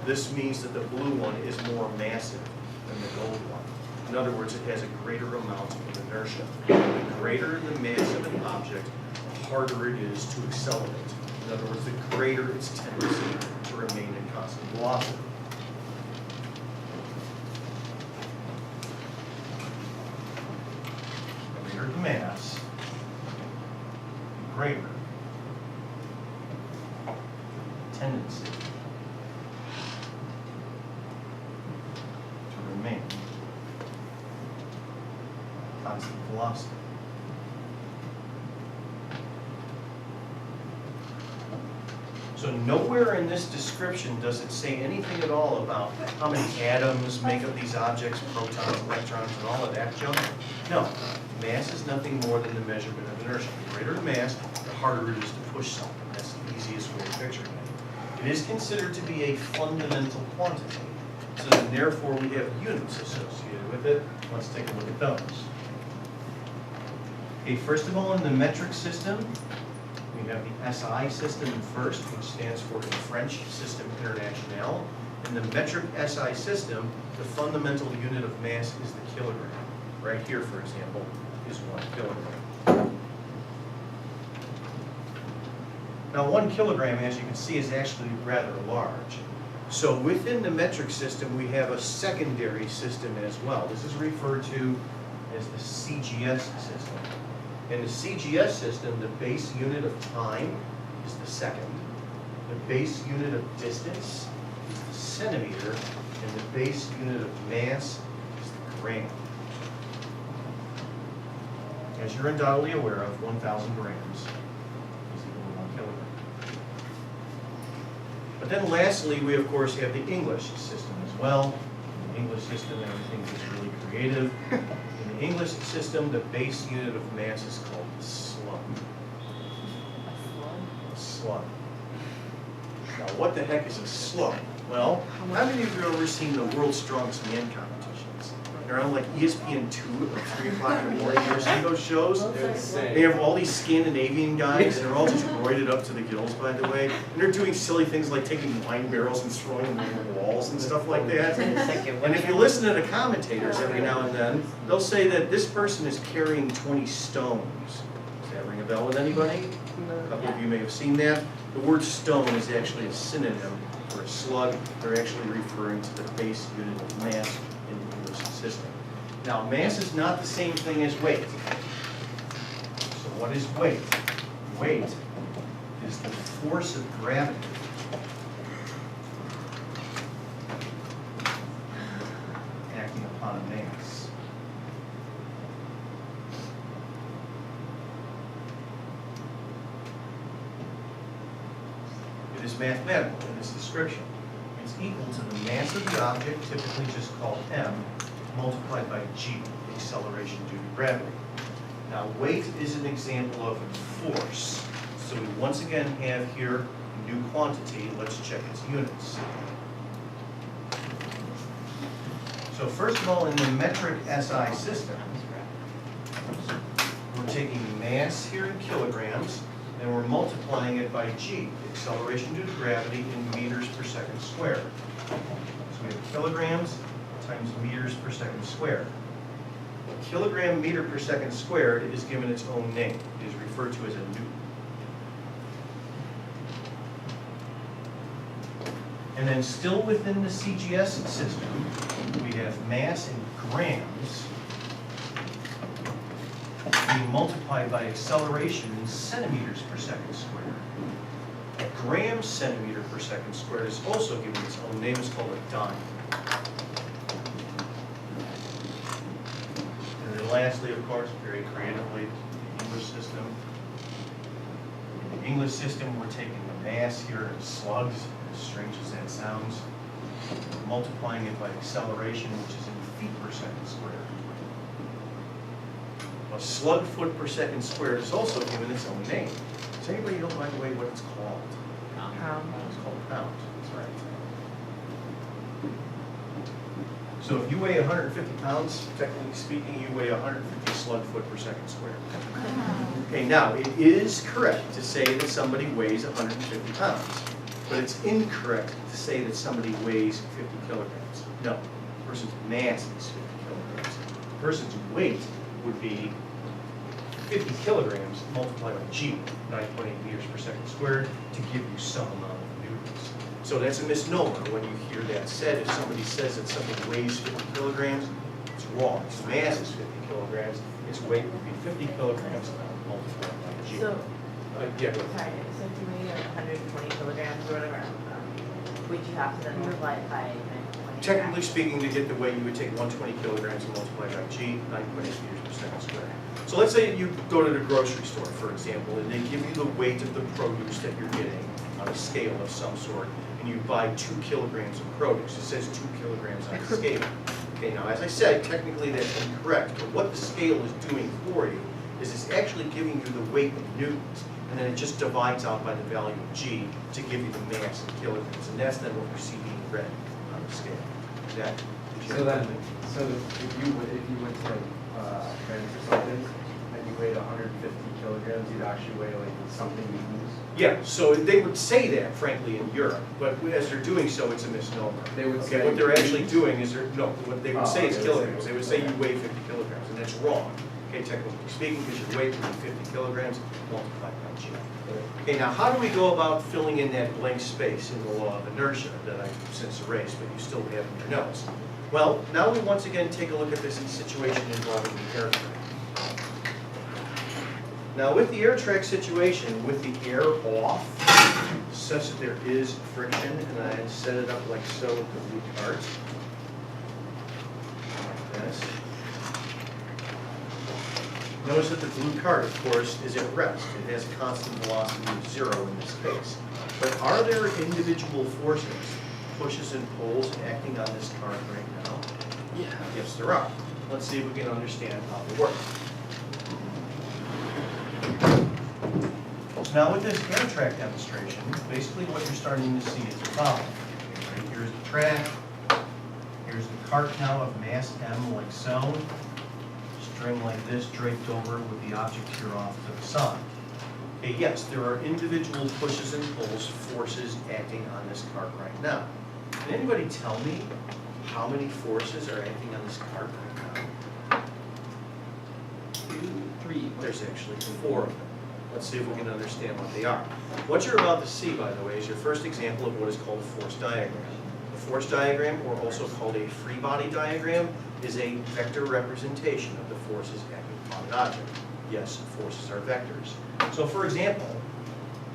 This means that the blue one is more massive than the gold one. In other words, it has a greater amount of inertia. The greater the mass of an object, the harder it is to accelerate. In other words, the greater its tendency to remain in constant velocity. The mass, the greater tendency to remain constant velocity. So nowhere in this description does it say anything at all about how many atoms make up these objects, protons, electrons, and all of that junk. No. Mass is nothing more than the measurement of inertia. The greater the mass, the harder it is to push something. That's the easiest way of picturing it. It is considered to be a fundamental quantity. So then therefore we have units associated with it. Let's take a look at those. Okay, first of all, in the metric system, we have the SI system first, which stands for the French System International. In the metric SI system, the fundamental unit of mass is the kilogram. Right here, for example, is 1 kilogram. Now 1 kilogram, as you can see, is actually rather large. So within the metric system, we have a secondary system as well. This is referred to as the CGS system. In the CGS system, the base unit of time is the second. The base unit of distance is the centimeter. And the base unit of mass is the gram. As you're undoubtedly aware of, 1,000 grams is equal to 1 kilogram. But then lastly, we of course have the English system as well. the English system, everything gets really creative. In the English system, the base unit of mass is called the slug. A slug. Now, what the heck is a slug? Well, how many of you have ever seen the World's Strongest Man competitions? They're on like ESPN2 at like 3 o'clock in the morning. You ever see those shows? They have all these Scandinavian guys, and they're all just roided up to the gills, by the way. And they're doing silly things like taking wine barrels and throwing them over the walls and stuff like that. And if you listen to the commentators every now and then, they'll say that this person is carrying 20 stones. Does that ring a bell with anybody? A couple of you may have seen that. The word stone is actually a synonym for a slug. They're actually referring to the base unit of mass in the English system. Now, mass is not the same thing as weight. So what is weight? Weight is the force of gravity acting upon a mass. It is mathematical in its description. It's equal to the mass of the object, typically just called m, multiplied by g, the acceleration due to gravity. Now, weight is an example of force. So we once again have here a new quantity. Let's check its units. So first of all, in the metric SI system, we're taking mass here in kilograms, and we're multiplying it by g, the acceleration due to gravity, in meters per second squared. So we have kilograms times meters per second squared. A kilogram meter per second squared is given its own name. It is referred to as a newton. And then still within the CGS system, we have mass in grams being multiplied by acceleration in centimeters per second squared. A gram centimeter per second squared is also given its own name. It's called a dyne. And then lastly, of course, very creatively, the English system. In the English system, we're taking the mass here in slugs, as strange as that sounds, multiplying it by acceleration, which is in feet per second squared. A slug foot per second squared is also given its own name. Does anybody know, by the way, what it's called? Pound. It's called pound. That's right. So if you weigh 150 pounds, technically speaking, you weigh 150 slug foot per second squared. Okay, now it is correct to say that somebody weighs 150 pounds, but it's incorrect to say that somebody weighs 50 kilograms. No, the person's mass is 50 kilograms. The person's weight would be 50 kilograms multiplied by g, 9.8 meters per second squared, to give you some amount of newtons. So that's a misnomer when you hear that said. If somebody says that something weighs 50 kilograms, it's wrong. Its mass is 50 kilograms. Its weight would be 50 kilograms multiplied by g. So, Yeah, go ahead. sorry, so if you weigh 120 kilograms or whatever, would you have to then multiply it by 9.20? Technically speaking, to get the weight, you would take 120 kilograms and multiply by g, 9.8 meters per second squared. So let's say you go to the grocery store, for example, and they give you the weight of the produce that you're getting on a scale of some sort, and you buy 2 kilograms of produce. It says 2 kilograms on the scale. Okay, now as I said, technically that's incorrect, but what the scale is doing for you is it's actually giving you the weight in newtons, and then it just divides out by the value of g to give you the mass in kilograms, and that's then what we see being read on the scale. Is that? So then, if you went to France or something, and you weighed 150 kilograms, you'd actually weigh like something newtons? Yeah, so they would say that, frankly, in Europe, but as they're doing so, it's a misnomer. They would Okay, say. what they're actually doing is what they would say is they would say kilograms. They would say you weigh 50 kilograms, and that's wrong. Okay, technically speaking, because your weight would be 50 kilograms multiplied by g. Okay, now how do we go about filling in that blank space in the law of inertia that I've since erased, but you still have in your notes? Well, now we once again take a look at this situation involving the air track. Now with the air track situation, with the air off, such that there is friction, and I had set it up like so with the blue cart. Like this. Notice that the blue cart, of course, is at rest. It has a constant velocity of 0 in this case. But are there individual forces, pushes and pulls, acting on this cart right now? Yes, there are. Let's see if we can understand how they work. So now with this air track demonstration, basically what you're starting to see is the following. Right, here's the track. Here's the cart now of mass M like so. String like this draped over with the object here off to the side. Okay, yes, there are individual pushes and pulls, forces acting on this cart right now. Can anybody tell me how many forces are acting on this cart right now? 2, 3. There's actually 4 of them. Let's see if we can understand what they are. What you're about to see, by the way, is your first example of what is called a force diagram. A force diagram, or also called a free body diagram, is a vector representation of the forces acting upon an object. Yes, forces are vectors. So for example,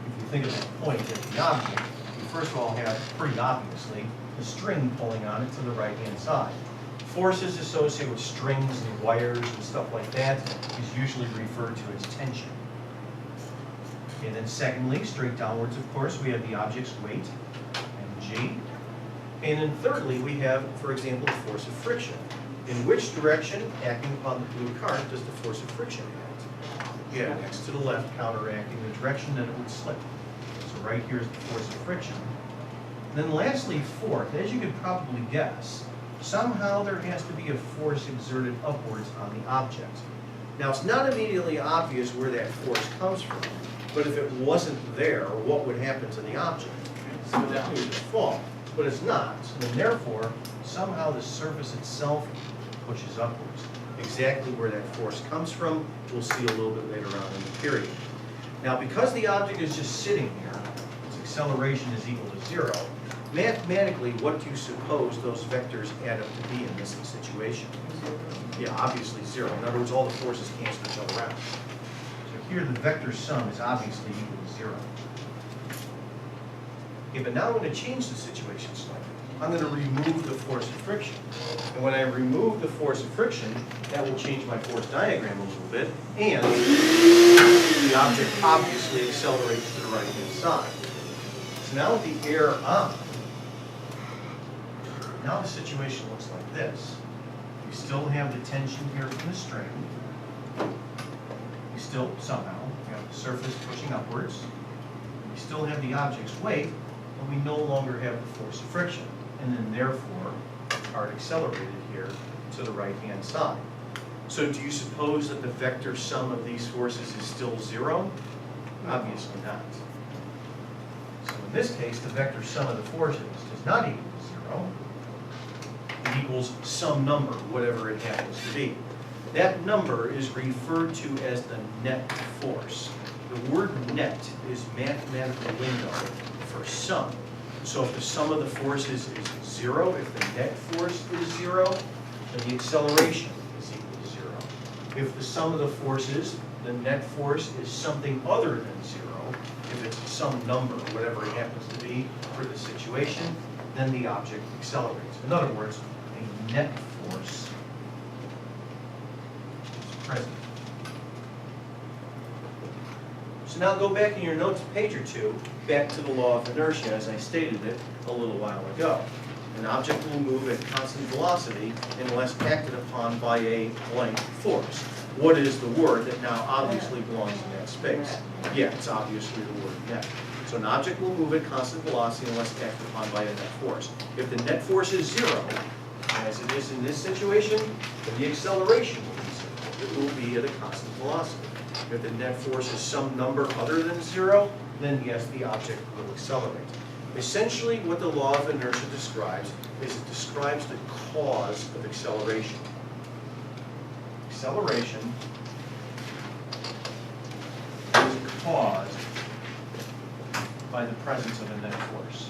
if you think of that point at the object, you first of all have, pretty obviously, the string pulling on it to the right-hand side. Forces associated with strings and wires and stuff like that is usually referred to as tension. And then secondly, straight downwards, of course, we have the object's weight, mg. And then thirdly, we have, for example, the force of friction. In which direction, acting upon the blue cart, does the force of friction act? Yeah, next to the left, counteracting the direction that it would slip. So right here is the force of friction. And then lastly, fourth, as you could probably guess, somehow there has to be a force exerted upwards on the object. Now, it's not immediately obvious where that force comes from, but if it wasn't there, what would happen to the object? So that would fall. But it's not, and therefore, somehow the surface itself pushes upwards. Exactly where that force comes from, we'll see a little bit later on in the period. Now, because the object is just sitting here, its acceleration is equal to 0, mathematically, what do you suppose those vectors add up to be in this situation? Yeah, obviously 0. In other words, all the forces cancel each other out. So here the vector sum is obviously equal to 0. Okay, but now I'm going to change the situation slightly. I'm going to remove the force of friction. And when I remove the force of friction, that will change my force diagram a little bit, and the object obviously accelerates to the right-hand side. So now with the air on, now the situation looks like this. You still have the tension here from the string. You still, somehow, have the surface pushing upwards. We still have the object's weight, but we no longer have the force of friction. And then therefore, the cart accelerated here to the right-hand side. So do you suppose that the vector sum of these forces is still 0? Obviously not. So in this case, the vector sum of the forces does not equal to 0. It equals some number, whatever it happens to be. That number is referred to as the net force. The word net is mathematical lingo for sum. So if the sum of the forces is 0, if the net force is 0, then the acceleration is equal to 0. If the sum of the forces, the net force, is something other than 0, if it's some number, whatever it happens to be for the situation, then the object accelerates. In other words, a net force is present. So now go back in your notes a page or two, back to the law of inertia as I stated it a little while ago. An object will move at constant velocity unless acted upon by a blank force. What is the word that now obviously belongs in that space? Yeah, it's obviously the word net. So an object will move at constant velocity unless acted upon by a net force. If the net force is 0, as it is in this situation, then the acceleration will be 0. It will be at a constant velocity. If the net force is some number other than 0, then yes, the object will accelerate. Essentially, what the law of inertia describes is it describes the cause of acceleration. Acceleration is caused by the presence of a net force.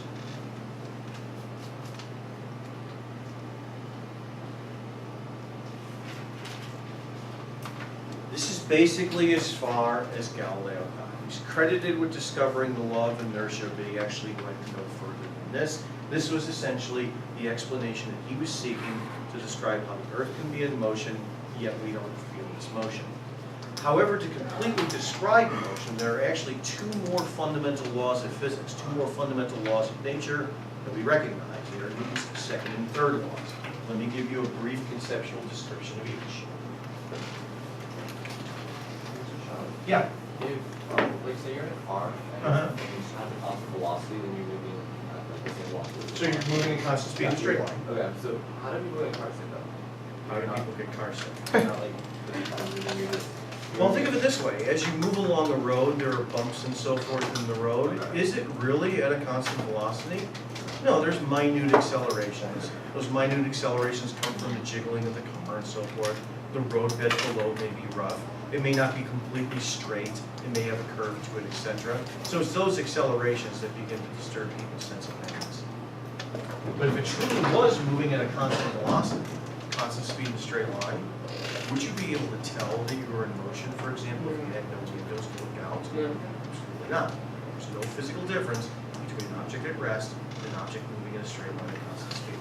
This is basically as far as Galileo got. He's credited with discovering the law of inertia, but he actually went no further than this. This was essentially the explanation that he was seeking to describe how the Earth can be in motion, yet we don't feel its motion. However, to completely describe motion, there are actually 2 more fundamental laws of physics, 2 more fundamental laws of nature that we recognize. They are Newton's second and third laws. Let me give you a brief conceptual description of each. Yeah. If, like, say you're in a car and Uh-huh. you just have a constant velocity, then you're moving at like the same velocity. So you're moving at constant speed in a straight line. Okay, so how do people get car sick though? How do people get car sick? You're not like, you're just. Well, think of it this way. As you move along the road, there are bumps and so forth in the road. Is it really at a constant velocity? No, there's minute accelerations. Those minute accelerations come from the jiggling of the car and so forth. The roadbed below may be rough. It may not be completely straight. It may have a curve to it, etc. So it's those accelerations that begin to disturb people's sense of balance. But if it truly was moving at a constant velocity, constant speed in a straight line, would you be able to tell that you were in motion, for example, if you had no windows to look out? Absolutely not. There's no physical difference between an object at rest and an object moving at a straight line at constant speed.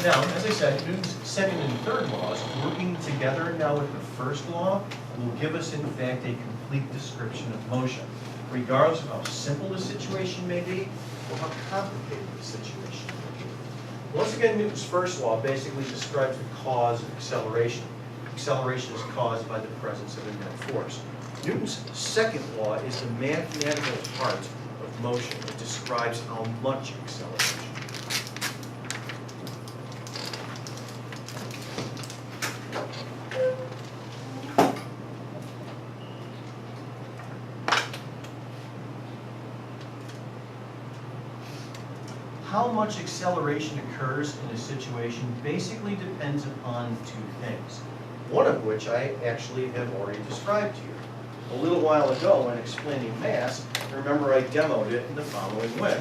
Now, as I said, Newton's second and third laws working together now with the first law will give us, in fact, a complete description of motion, regardless of how simple the situation may be or how complicated the situation may be. Once again, Newton's first law basically describes the cause of acceleration. Acceleration is caused by the presence of a net force. Newton's second law is the mathematical part of motion. It describes how much acceleration. How much acceleration occurs in a situation basically depends upon two things, one of which I actually have already described to you. A little while ago when explaining mass, remember I demoed it in the following way.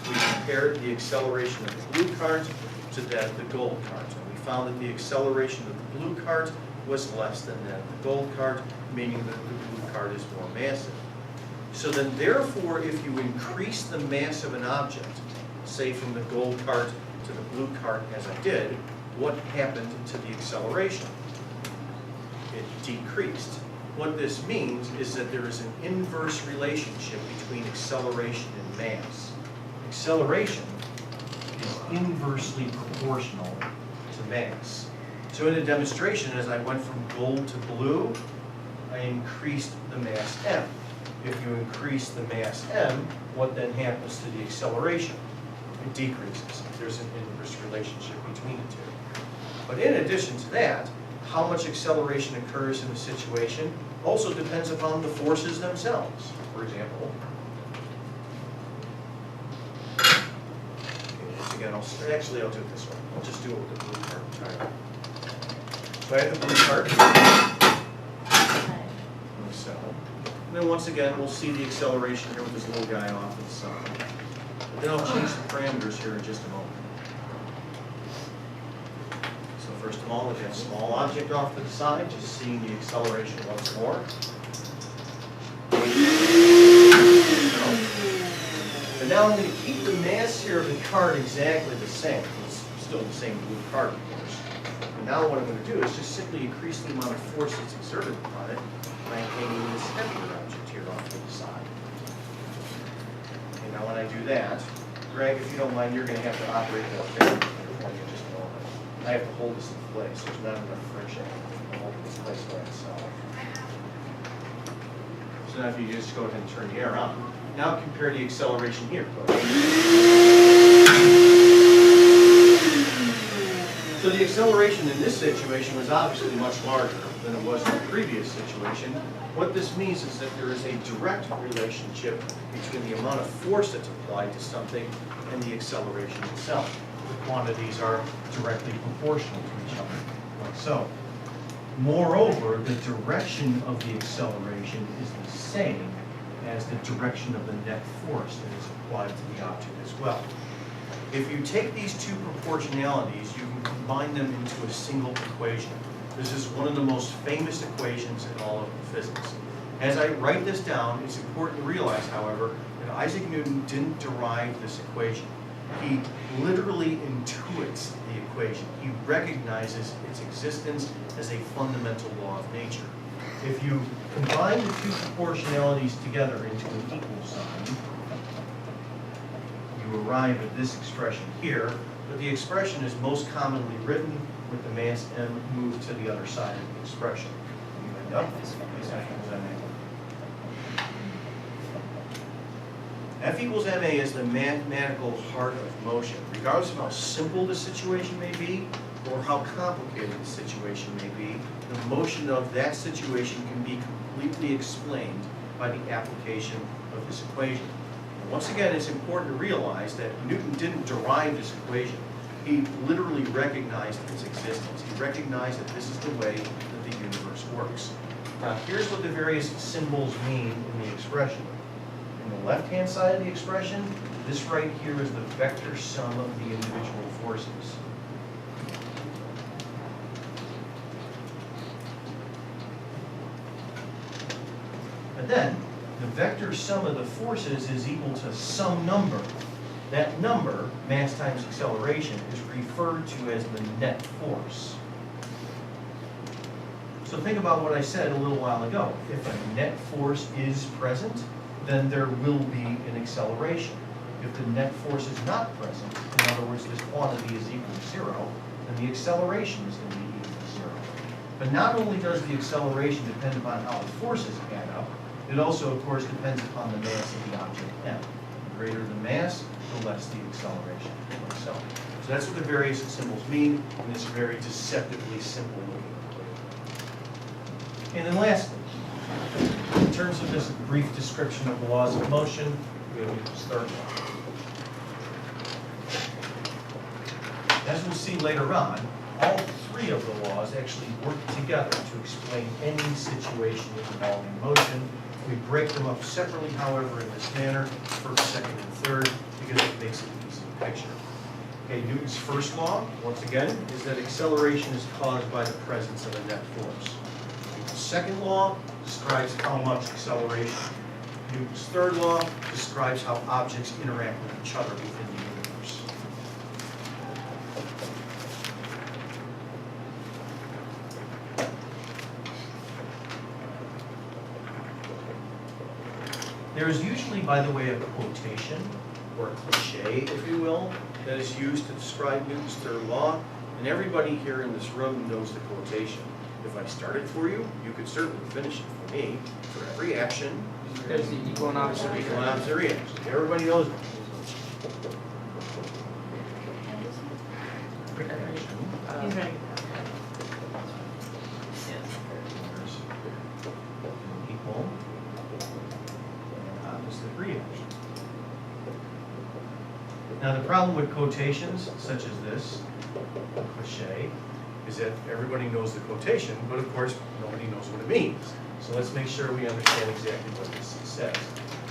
We compared the acceleration of the blue cart to that of the gold cart, and we found that the acceleration of the blue cart was less than that of the gold cart, meaning that the blue cart is more massive. So then therefore, if you increase the mass of an object, say from the gold cart to the blue cart as I did, what happened to the acceleration? It decreased. What this means is that there is an inverse relationship between acceleration and mass. Acceleration is inversely proportional to mass. So in a demonstration, as I went from gold to blue, I increased the mass m. If you increase the mass m, what then happens to the acceleration? It decreases. There's an inverse relationship between the two. But in addition to that, how much acceleration occurs in a situation also depends upon the forces themselves. For example, again, I'll do it this way. I'll just do it with the blue cart. So I have the blue cart, like so. And then once again, we'll see the acceleration here with this little guy off to the side. Then I'll change the parameters here in just a moment. So first of all, with that small object off to the side, just seeing the acceleration once more. And now I'm going to keep the mass here of the cart exactly the same. It's still the same blue cart, of course. And now what I'm going to do is just simply increase the amount of force that's exerted upon it by hanging this heavier object here off to the side. Now when I do that, Greg, if you don't mind, you're going to have to operate that fan for me just a moment. I have to hold this in place. There's not enough friction to hold this in place by itself. So now if you just go ahead and turn the air on. Now compare the acceleration here. So the acceleration in this situation was obviously much larger than it was in the previous situation. What this means is that there is a direct relationship between the amount of force that's applied to something and the acceleration itself. The quantities are directly proportional to each other, like so. Moreover, the direction of the acceleration is the same as the direction of the net force that is applied to the object as well. If you take these two proportionalities, you can combine them into a single equation. This is one of the most famous equations in all of physics. As I write this down, it's important to realize, however, that Isaac Newton didn't derive this equation. He literally intuits the equation. He recognizes its existence as a fundamental law of nature. If you combine the two proportionalities together into an equal sign, you arrive at this expression here. but the expression is most commonly written with the mass m moved to the other side of the expression. You end up with F equals ma. F equals ma is the mathematical heart of motion. Regardless of how simple the situation may be, or how complicated the situation may be, the motion of that situation can be completely explained by the application of this equation. And once again, it's important to realize that Newton didn't derive this equation. He literally recognized its existence. He recognized that this is the way that the universe works. Now, here's what the various symbols mean in the expression. In the left-hand side of the expression, this right here is the vector sum of the individual forces. But then, the vector sum of the forces is equal to some number. That number, mass times acceleration, is referred to as the net force. So think about what I said a little while ago. If a net force is present, then there will be an acceleration. If the net force is not present, in other words, this quantity is equal to 0, then the acceleration is going to be equal to 0. But not only does the acceleration depend upon how the forces add up, it also, of course, depends upon the mass of the object m. The greater the mass, the less the acceleration, like so. So that's what the various symbols mean in this very deceptively simple looking equation. And then lastly, in terms of this brief description of the laws of motion, we have Newton's third law. As we'll see later on, all three of the laws actually work together to explain any situation involving motion. We break them up separately, however, in this manner, first, second, and third, because it makes it easy to picture. Okay, Newton's first law, once again, is that acceleration is caused by the presence of a net force. Newton's second law describes how much acceleration. Newton's third law describes how objects interact with each other within the universe. There is usually, by the way, a quotation, or a cliche, if you will, that is used to describe Newton's third law, and everybody here in this room knows the quotation. If I started for you, you could certainly finish it for me. For every action, There's the equal and opposite equal and reaction. opposite reaction. Everybody knows it. He's ready. Equal and opposite reaction. Now, the problem with quotations such as this, cliche, is that everybody knows the quotation, but of course, nobody knows what it means. So let's make sure we understand exactly what this says.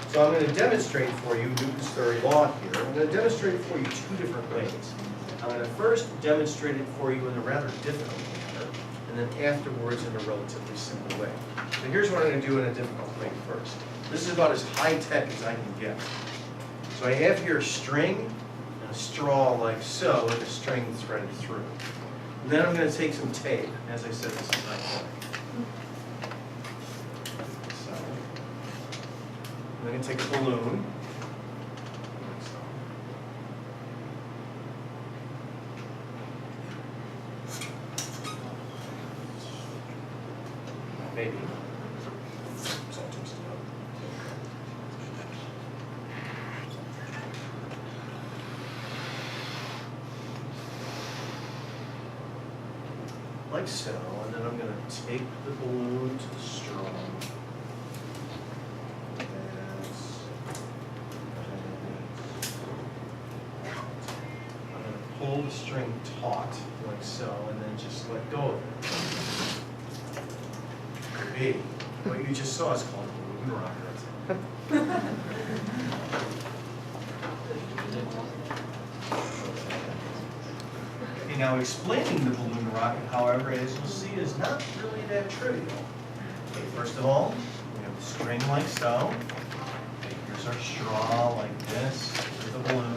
So I'm going to demonstrate for you Newton's third law here. I'm going to demonstrate it for you two different ways. I'm going to first demonstrate it for you in a rather difficult manner, and then afterwards in a relatively simple way. So here's what I'm going to do in a difficult way first. This is about as high-tech as I can get. So I have here a string and a straw like so, with a string threaded through. And then I'm going to take some tape. As I said, this is high-tech. So I'm going to take a balloon. Maybe. It's all twisted up. Like so, and then I'm going to tape the balloon to the straw. I'm going to pull the string taut, like so, and then just let go of it. Be. What you just saw is called a balloon rocket. Okay, now explaining the balloon rocket, however, as you'll see, is not really that trivial. Okay, first of all, we have the string like so. Okay, here's our straw like this. Here's the balloon.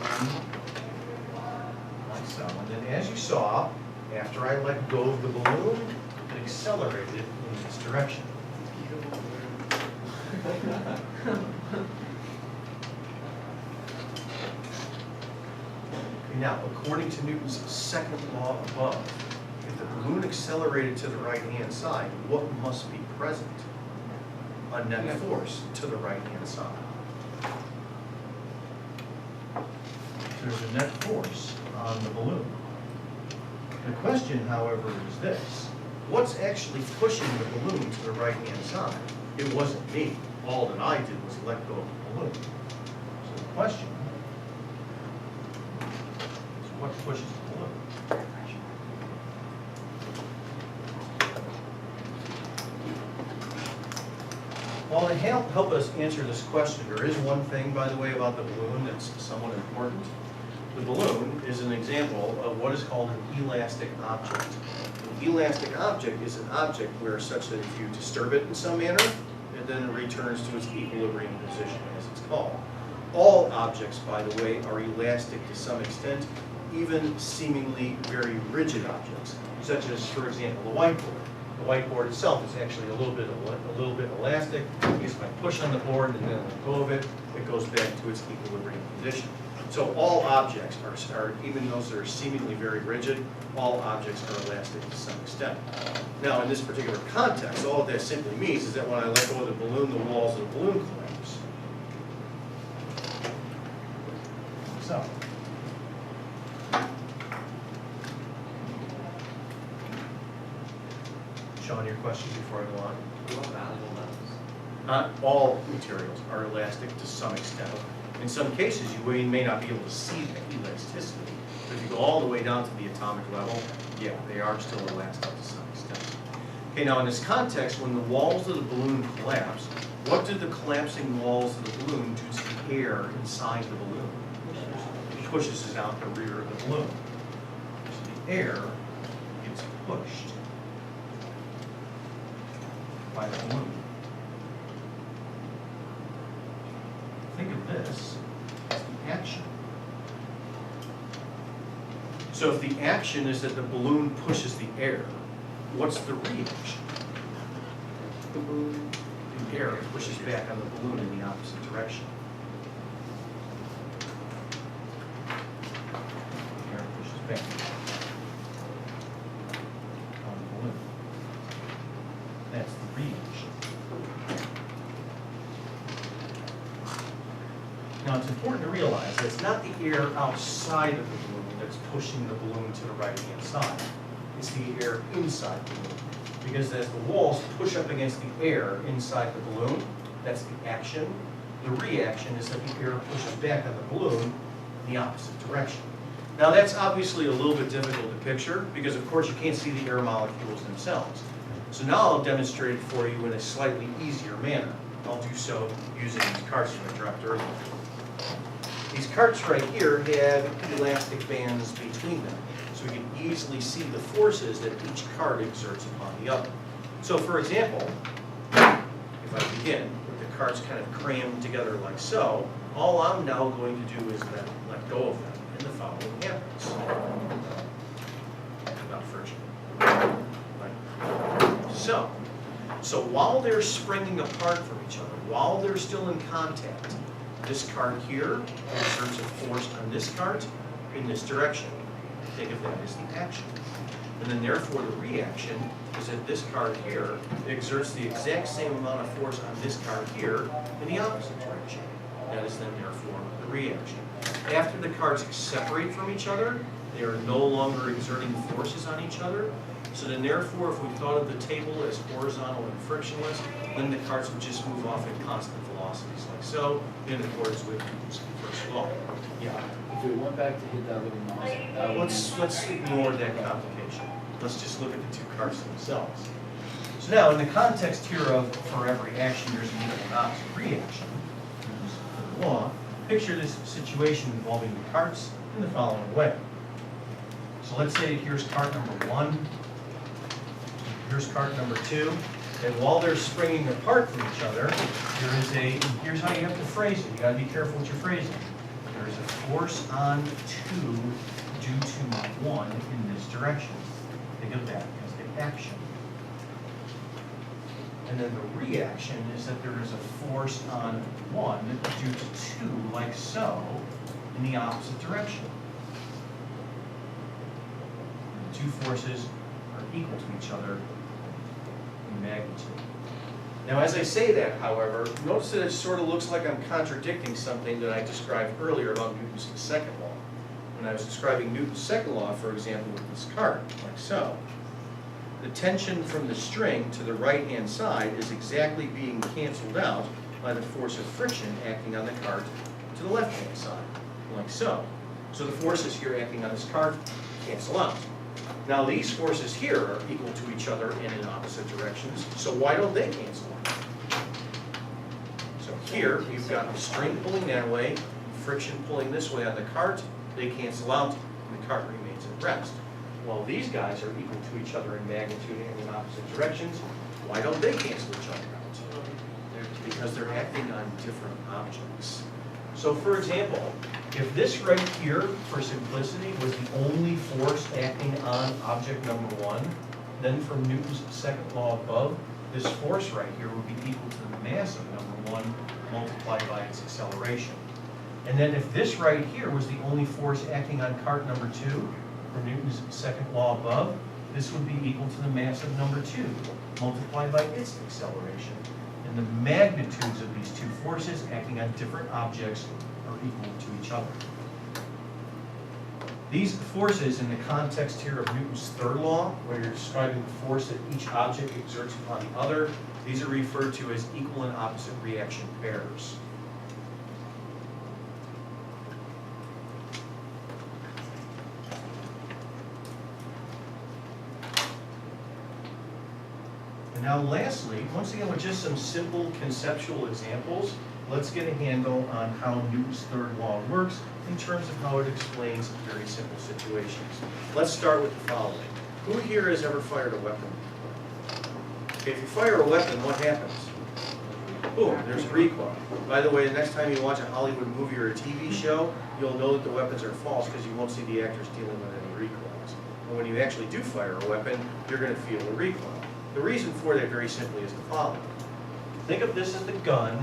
Like so. And then as you saw, after I let go of the balloon, it accelerated in this direction. Okay, Now, according to Newton's second law above, if the balloon accelerated to the right-hand side, what must be present? A net force to the right-hand side. There's a net force on the balloon. The question, however, is this. What's actually pushing the balloon to the right-hand side? It wasn't me. All that I did was let go of the balloon. So the question is, what pushes the balloon? Well, to help us answer this question, there is one thing, by the way, about the balloon that's somewhat important. The balloon is an example of what is called an elastic object. An elastic object is an object where such that if you disturb it in some manner, then it returns to its equilibrium position, as it's called. All objects, by the way, are elastic to some extent, even seemingly very rigid objects, such as, for example, the whiteboard. The whiteboard itself is actually a little bit elastic, because if I push on the board and then let go of it, it goes back to its equilibrium position. So all objects are, even those that are seemingly very rigid, all objects are elastic to some extent. Now, in this particular context, all that simply means is that when I let go of the balloon, the walls of the balloon collapse. So. Sean, your question before I go on? What valuable metals? Not all materials are elastic to some extent. In some cases, you may not be able to see the elasticity, but if you go all the way down to the atomic level, yeah, they are still elastic to some extent. Okay, now in this context, when the walls of the balloon collapse, what do the collapsing walls of the balloon do to the air inside the balloon? It pushes it out the rear of the balloon. So the air gets pushed by the balloon. Think of this as the action. So if the action is that the balloon pushes the air, what's the reaction? The air pushes back on the balloon in the opposite direction. The air pushes back on the balloon. That's the reaction. Now, it's important to realize that it's not the air outside of the balloon that's pushing the balloon to the right-hand side. It's the air inside the balloon. Because as the walls push up against the air inside the balloon, that's the action. The reaction is that the air pushes back on the balloon in the opposite direction. Now, that's obviously a little bit difficult to picture because, of course, you can't see the air molecules themselves. So now I'll demonstrate it for you in a slightly easier manner. I'll do so using these carts that I dropped earlier. These carts right here have elastic bands between them, so we can easily see the forces that each cart exerts upon the other. So for example, if I begin with the carts kind of crammed together like so, all I'm now going to do is then let go of them, and the following happens. Without friction. Like so. So while they're springing apart from each other, while they're still in contact, this cart here exerts a force on this cart in this direction. Think of that as the action. And then therefore the reaction is that this cart here exerts the exact same amount of force on this cart here in the opposite direction. That is then therefore the reaction. After the carts separate from each other, they are no longer exerting forces on each other. So then therefore, if we thought of the table as horizontal and frictionless, then the carts would just move off at constant velocities like so, in accordance with Newton's first law. Yeah. If we went back to hit that little mouse, Let's ignore that complication. Let's just look at the two carts themselves. So now, in the context here of for every action there's an equal and opposite reaction, use the law, picture this situation involving the carts in the following way. So let's say here's cart number 1, here's cart number 2, and while they're springing apart from each other, here's how you have to phrase it. You gotta be careful with your phrasing. There's a force on 2 due to 1 in this direction. Think of that as the action. And then the reaction is that there is a force on 1 due to 2, like so, in the opposite direction. two forces are equal to each other in magnitude. Now, as I say that, however, notice that it sort of looks like I'm contradicting something that I described earlier about Newton's second law. When I was describing Newton's second law, for example, with this cart, like so, the tension from the string to the right-hand side is exactly being canceled out by the force of friction acting on the cart to the left-hand side, like so. So the forces here acting on this cart cancel out. Now these forces here are equal to each other and in opposite directions, so why don't they cancel out? So here, you've got the string pulling that way, friction pulling this way on the cart, they cancel out, and the cart remains at rest. Well, these guys are equal to each other in magnitude and in opposite directions, why don't they cancel each other out? Because they're acting on different objects. So for example, if this right here, for simplicity, was the only force acting on object number one, then from Newton's second law above, this force right here would be equal to the mass of number one multiplied by its acceleration. And then if this right here was the only force acting on cart number two, from Newton's second law above, this would be equal to the mass of number two multiplied by its acceleration. And the magnitudes of these two forces acting on different objects are equal to each other. These forces in the context here of Newton's third law, where you're describing the force that each object exerts upon the other, these are referred to as equal and opposite reaction pairs. And now lastly, once again with just some simple conceptual examples, let's get a handle on how Newton's third law works in terms of how it explains very simple situations. Let's start with the following. Who here has ever fired a weapon? Okay, if you fire a weapon, what happens? Boom, there's recoil. By the way, the next time you watch a Hollywood movie or a TV show, you'll know that the weapons are false because you won't see the actors dealing with any recoils. And when you actually do fire a weapon, you're going to feel the recoil. The reason for that very simply is the following. Think of this as the gun,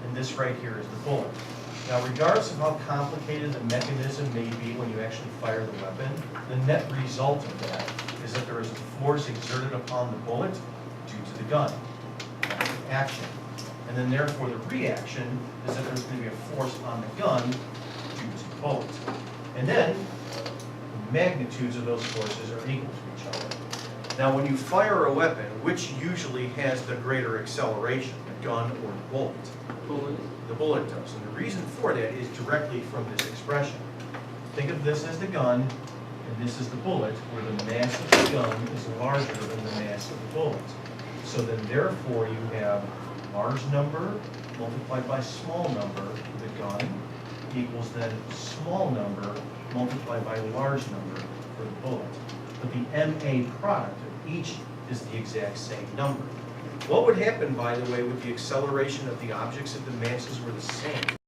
and this right here is the bullet. Now, regardless of how complicated the mechanism may be when you actually fire the weapon, the net result of that is that there is a force exerted upon the bullet due to the gun. That's the action. And then therefore the reaction is that there's going to be a force on the gun due to the bullet. And then the magnitudes of those forces are equal to each other. Now, when you fire a weapon, which usually has the greater acceleration, the gun or the bullet? The bullet does. And the reason for that is directly from this expression. Think of this as the gun, and this is the bullet, where the mass of the gun is larger than the mass of the bullet. So then therefore you have large number multiplied by small number for the gun equals then small number multiplied by large number for the bullet. But the MA product of each is the exact same number. What would happen, by the way, with the acceleration of the objects if the masses were the same?